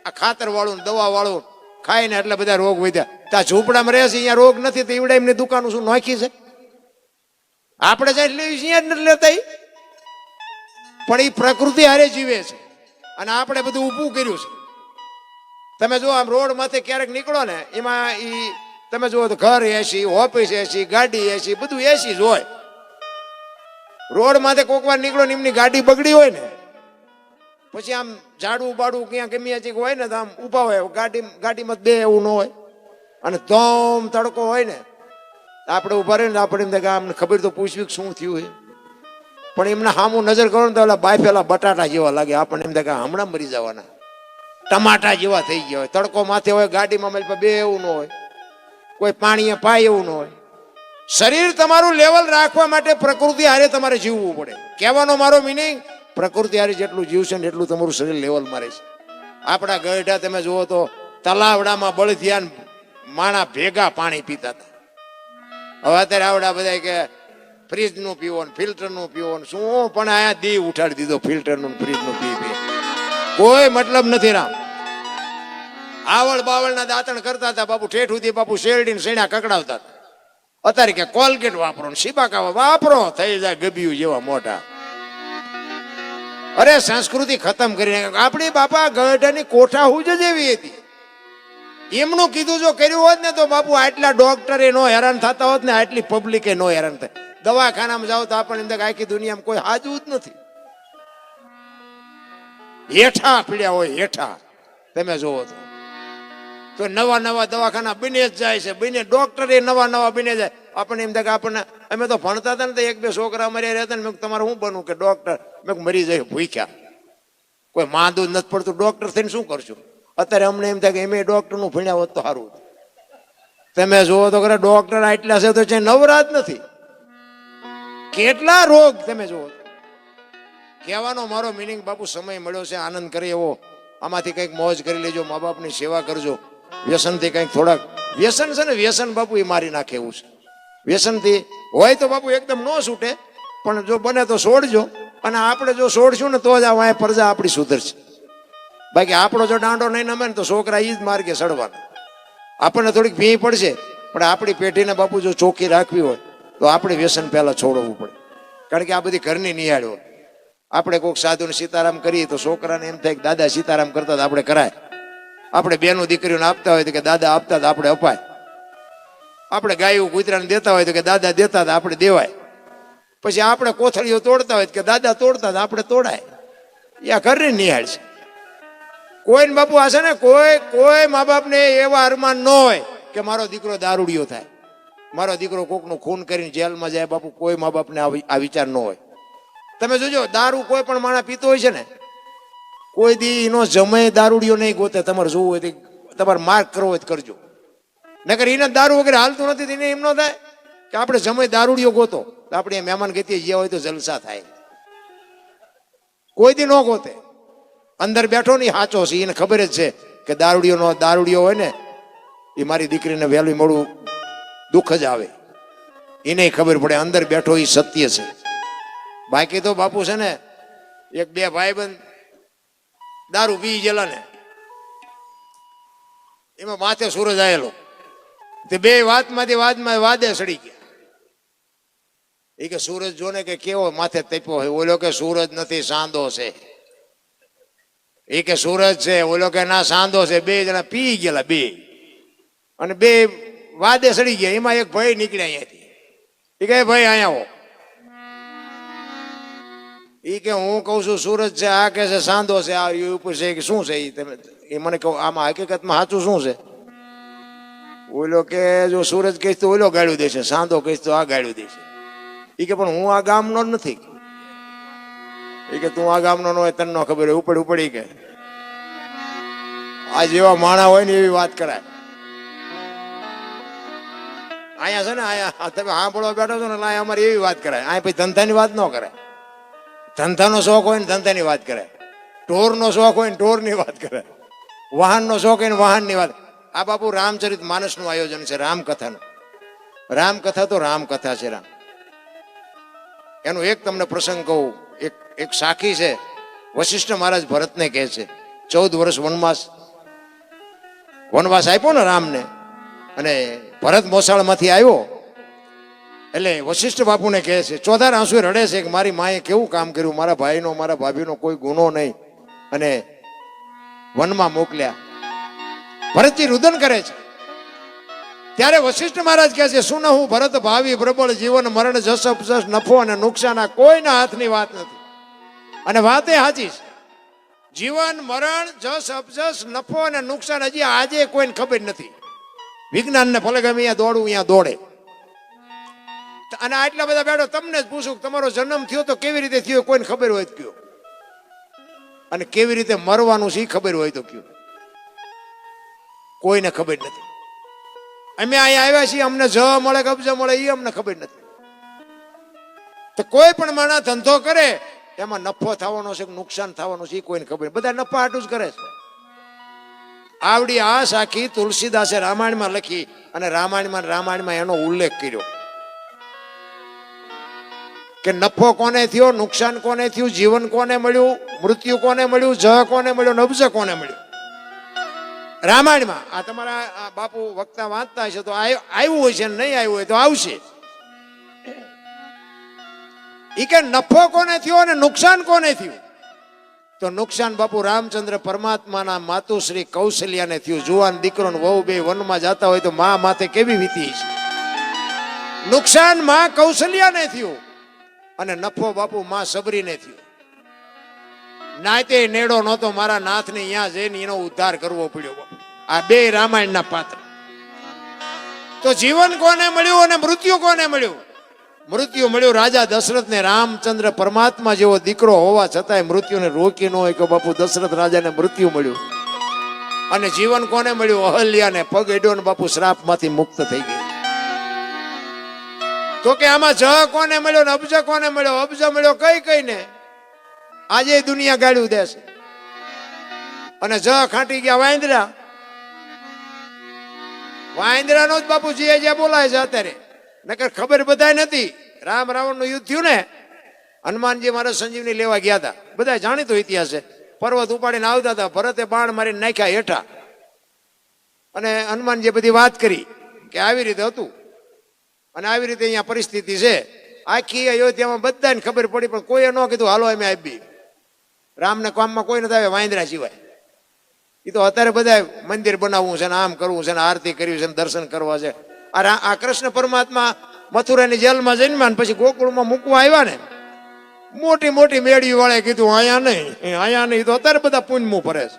આ ખાતર વાળું દવા વાળું ખાઈને એટલે બધા રોગ વધ્યા. ત્યાં ઝૂંપડામાં રહે છે અહીંયા રોગ નથી, તો ઈવડા એમની દુકાનો શું નોખી છે? આપણે જાય લેવી છે અહીંયા જ નથી લેતા. પણ એ પ્રકૃતિ હારે જીવે છે અને આપણે બધું ઊભું કર્યું છે. તમે જો આમ રોડ માંથી ક્યારેક નીકળો ને, એમાં ઈ તમે જુઓ તો ઘર એસી, ઓફિસ એસી, ગાડી એસી, બધું એસી જ હોય. રોડ માંથી કોક વાર નીકળો ને એમની ગાડી બગડી હોય ને, પછી આમ ઝાડું બાડું ક્યાં ગમે હોય ને તો આમ ઉભા હોય, ગાડીમાં બે એવું ન હોય, અને ધોમ તડકો હોય ને આપણે ઉભા રહીને આપણે એમ થાય કે આમને ખબર તો પૂછવી શું થયું છે. પણ એમને સામું નજર કરો ને તો ઓલા બાફેલા બટાટા જેવા લાગે. આપણને એમ થાય કે હમણાં મરી જવાના, ટમાટા જેવા થઈ ગયા હોય. તડકો માથે હોય, ગાડીમાં મારી બે એવું ન હોય, કોઈ પાણીએ પાય એવું ન હોય. શરીર તમારું લેવલ રાખવા માટે પ્રકૃતિ હારે તમારે જીવવું પડે. કહેવાનો મારો મિનિંગ, પ્રકૃતિ હારે જેટલું જીવશે ને એટલું તમારું શરીર લેવલમાં રહેશે. આપણા ગઢા તમે જુઓ તો તલાવડામાં બળદિયાન માણા ભેગા પાણી પીતા હતા. હવે અત્યારે આવડા બધા કે ફ્રીજનું પીવો ને ફિલ્ટરનું પીવો ને શું, પણ આયા દી ઉઠાડી દીધો ફિલ્ટરનું ફ્રીજનું પી. કોઈ મતલબ નથી રામ. આવળ બાવળના દાંતણ કરતા હતા બાપુ, ઠેઠ સુધી બાપુ શેરડીને શેણા કકડાવતા હતા. અત્યારે કે કોલગેટ વાપરો ને શીબાકા વાપરો, થઈ જાય ગબિયું જેવા મોટા. અરે સંસ્કૃતિ ખતમ કરીને આપણી બાપા ગઢાની કોઠા હુજ જ એવી હતી. એમનું કીધું જો કર્યું હોત ને તો બાપુ આટલા ડોક્ટરે નો હેરાન થતા હોત ને, આટલી પબ્લિકે નો હેરાન થાય. દવાખાનામાં જાઓ તો આપણને આખી દુનિયામાં કોઈ હાજુ જ નથી. હેઠા પીડ્યા હોય હેઠા. તમે જોવો તો નવા નવા દવાખાના બને જ જાય છે, બને ડોક્ટરે નવા નવા બને જાય. આપણને એમ થાય કે આપણને, અમે તો ભણતા હતા ને તો એક બે છોકરા મર્યા રહેતા ને, મેં તમારે શું બનવું કે ડોક્ટર? મેં મરી જાય ભૂખ્યા, કોઈ માંદું નથી પડતું, ડોક્ટર થઈને શું કરશું? અત્યારે અમને એમ થાય કે એમ ડોક્ટરનું ભણ્યા હોત તો સારું. તમે જોવો તો ખરા ડોક્ટર આટલા છે તો છે નવરાત નથી. કેટલા રોગ તમે જુઓ. કહેવાનો મારો મિનિંગ બાપુ, સમય મળ્યો છે આનંદ કરે એવો, આમાંથી કંઈક મોજ કરી લેજો, મા બાપની સેવા કરજો. વ્યસનથી કંઈક થોડાક, વ્યસન છે ને વ્યસન બાપુ એ મારી નાખે એવું છે. વ્યસનથી હોય તો બાપુ એકદમ ન છૂટે, પણ જો બને તો છોડજો. અને આપણે જો છોડશું ને તો જ આ વાંહે પ્રજા આપણી સુધરશે. બાકી આપણો જો દાંડો નહીં નમે ને તો છોકરા એ જ માર્ગે સડવાના. આપણને થોડીક ભી પડશે, પણ આપણી પેઢીને બાપુ જો ચોખ્ખી રાખવી હોય તો આપણે વ્યસન પહેલા છોડવું પડે. કારણ કે આ બધી ઘરની નિહાળ હોય. આપણે કોઈક સાધુને સીતારામ કરીએ તો છોકરાને એમ થાય કે દાદા સીતારામ કરતા હતા, આપણે કરાય. આપણે બેનું દીકરીઓને આપતા હોય તો કે દાદા આપતા હતા, આપણે અપાય. આપણે ગાયું કૂતરાને દેતા હોય તો કે દાદા દેતા હતા, આપણે દેવાય. પછી આપણે કોથળીઓ તોડતા હોય કે દાદા તોડતા હતા, આપણે તોડાય. એ આ ઘરની નિહાળ છે. કોઈને બાપુ આ છે ને, કોઈ મા બાપને એવા અરમાન ન હોય કે મારો દીકરો દારૂડિયો થાય, મારો દીકરો કોકનું ખૂન કરીને જેલમાં જાય. બાપુ કોઈ મા બાપને આ વિચાર ન હોય. તમે જોજો, દારૂ કોઈ પણ માણસ પીતો હોય છે ને, કોઈ દી એનો જમે દારૂડિયો નહીં ગોતે. તમારે જોવું હોય તો તમારે માર્ક કરવો હોય તો કરજો. નકર એને દારૂ વગેરે હાલતું નથી. એને એમ ન થાય કે આપણે જમે દારૂડિયો ગોતો તો આપણે મહેમાન ગતિએ જ્યાં હોય તો જલસા થાય. કોઈ દી ન ગોતે. અંદર બેઠો નહીં સાચો છે, એને ખબર જ છે કે દારૂડિયો હોય ને એ મારી દીકરીને વહેલું મોડું દુઃખ જ આવે. એને ખબર પડે અંદર બેઠો એ સત્ય છે. બાકી તો બાપુ છે ને, એક બે ભાઈબંધ દારૂ પી ગયેલા ને, એમાં માથે સૂરજ આવેલો, તે બે વાતમાંથી વાદે સડી ગયા. એ કે સૂરજ જો ને કે કેવો માથે તપ્યો હોય. ઓલો કે સૂરજ નથી, સાંધો છે. એ કે સૂરજ છે, ઓલો કે ના સાંધો છે. બે જણા પી ગયેલા બે, અને બે વાદે સડી ગયા. એમાં એક ભાઈ નીકળ્યા અહીંયાથી. એ કે ભાઈ અહીંયા આવો. એ કે હું કઉ છું સૂરજ છે, આ કે છે સાંધો છે, આ ઉપર છે કે શું છે? એ મને કહું આમાં હકીકતમાં સાચું શું છે? ઓલો કે જો સૂરજ કહીશ તો ઓલો ગાળ્યું દેશે, સાંધો કહીશ તો આ ગાળ્યું દેશે. એ કે પણ હું આ ગામનો જ નથી. એ કે તું આ ગામનો ન હોય, તને ન ખબર હોય. ઉપડી કે આ જેવા માણા હોય ને એવી વાત કરાય. અહીંયા છે ને, અહીંયા તમે સાંભળવા બેઠો છો ને, અહીંયા અમારી એવી વાત કરાય. અહીંયા પછી ધંધાની વાત ન કરાય. ધંધાનો શોખ હોય ને ધંધાની વાત કરાય. ઢોરનો શોખ હોય ને ઢોરની વાત કરે, વાહનનો શોખ હોય ને વાહનની વાત. આ બાપુ રામચરિત માનસનું આયોજન છે, રામકથાનું. રામકથા તો રામકથા છે. રામ એનું એક તમને પ્રસંગ કહું. એક સાખી છે, વશિષ્ઠ મહારાજ ભરતને કહે છે, 14 વર્ષ વનવાસ આપ્યો ને રામને, અને ભરત મોસાળમાંથી આવ્યો એટલે વશિષ્ઠ બાપુને કહે છે, ચોધાર આંસુએ રડે છે કે મારી માએ કેવું કામ કર્યું, મારા ભાઈનો મારા ભાભીનો કોઈ ગુનો નહીં અને વનમાં મોકલ્યા. ભરતજી રુદન કરે છે. ત્યારે વશિષ્ઠ મહારાજ કહે છે, શું હું ભરત ભાવિ પ્રબળ જીવન મરણ જસ અપજસ નફો અને નુકસાન આ કોઈના હાથની વાત નથી. અને વાત એ સાચી છે. જીવન મરણ જસ અપજસ નફો અને નુકસાન હજી આજે કોઈને ખબર નથી. વિજ્ઞાનને ભલે ગમે અહીંયા દોડવું અહીંયા દોડે. અને આટલા બધા બેઠો તમને જ પૂછું, તમારો જન્મ થયો તો કેવી રીતે થયો કોઈને ખબર હોય તો કયો, અને કેવી રીતે મરવાનું છે ખબર હોય તો કયો. કોઈને ખબર નથી. અમે અહીંયા આવ્યા છીએ, અમને જ મળે કે અબજ મળે એ અમને ખબર નથી. તો કોઈ પણ માણસ ધંધો કરે એમાં નફો થવાનો છે કે નુકસાન થવાનું છે એ કોઈને ખબર નહીં. બધા નફા હાટું જ કરે છે. આવડી આ સાખી તુલસીદાસે રામાયણમાં લખી અને રામાયણમાં એનો ઉલ્લેખ કર્યો કે નફો કોને થયો, નુકસાન કોને થયું, જીવન કોને મળ્યું, મૃત્યુ કોને મળ્યું, જહ કોને મળ્યું, અબજ કોને મળ્યું. રામાયણમાં આ તમારા બાપુ વક્તા વાંચતા હશે તો આવ્યું હોય છે, નહીં આવ્યું હોય તો આવશે. ઈ કે નફો કોને થયો અને નુકસાન કોને થયું? તો નુકસાન બાપુ રામચંદ્ર પરમાત્માના માતુશ્રી કૌશલ્યાને થયું. જુવાન દીકરો ને વહુ બે વનમાં જતા હોય તો મા માથે કેવી વીતી છે. નુકસાન માં કૌશલ્યાને થયું અને નફો બાપુ માં સબરીને થયું. નાતે નેડો નહોતો મારા નાથને અહીંયા જઈને એનો ઉદ્ધાર કરવો પડ્યો. બાપુ આ બે રામાયણના પાત્ર. તો જીવન કોને મળ્યું અને મૃત્યુ કોને મળ્યું? મૃત્યુ મળ્યું રાજા દશરથને. રામચંદ્ર પરમાત્મા જેવો દીકરો હોવા છતાંય મૃત્યુને રોકી ન હોય કે બાપુ દશરથ રાજાને મૃત્યુ મળ્યું. અને જીવન કોને મળ્યું? અહલ્યાને. પગ એડ્યો ને બાપુ શ્રાપમાંથી મુક્ત થઈ ગઈ. તો કે આમાં જ કોને મળ્યો ને અબજ કોને મળ્યો? અબજ મળ્યો કઈ ને આજે દુનિયા ગાળ્યું દેશે. અને જ ખાંટી ગયા વાંદરાનો જ બાપુજી જે બોલાય છે અત્યારે. નકર ખબર બધાય નથી. રામ રાવણ નું યુદ્ધ થયું ને, હનુમાનજી મારા સંજીવની લેવા ગયા હતા. બધા જાણીતો ઇતિહાસ છે. પર્વત ઉપાડીને આવતા હતા, ભરતે બાણ મારીને નાખ્યા હેઠા. અને હનુમાનજી બધી વાત કરી કે આવી રીતે હતું અને આવી રીતે અહીંયા પરિસ્થિતિ છે. આખી અયોધ્યામાં બધાને ખબર પડી, પણ કોઈએ ન કીધું હાલો અમે આવી. રામને કામમાં કોઈ નથી આવે વાંદરા સિવાય. એ તો અત્યારે બધા મંદિર બનાવવું છે ને આમ કરવું છે ને આરતી કરવી છે ને દર્શન કરવા છે. આ કૃષ્ણ પરમાત્મા મથુરાની જેલમાં જન્મ્યા પછી ગોકુળમાં મૂકવા આવ્યા ને, મોટી મોટી મેળી વાળે કીધું અહીંયા નહીં. તો અત્યારે બધા પુણ્યમું ફરે છે.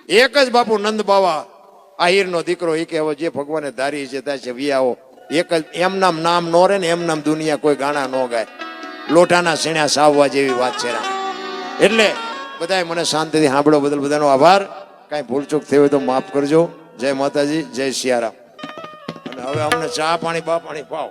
એક જ બાપુ નંદ બાવા આહિરનો દીકરો એ કે હવે જે ભગવાને ધારી છે ત્યાં છે વિયાઓ. એક જ એમ નામ નો રે ને એમ નામ દુનિયા કોઈ ગાણા ન ગાય. લોટાના સીણ્યા સાવવા જેવી વાત છે. એટલે બધાએ મને શાંતિથી સાંભળો બદલ બધાનો આભાર. કાંઈ ભૂલચૂક થઈ હોય તો માફ કરજો. જય માતાજી, જય સિયારામ. અને હવે અમને ચા પાણી બા પાણી પાવ.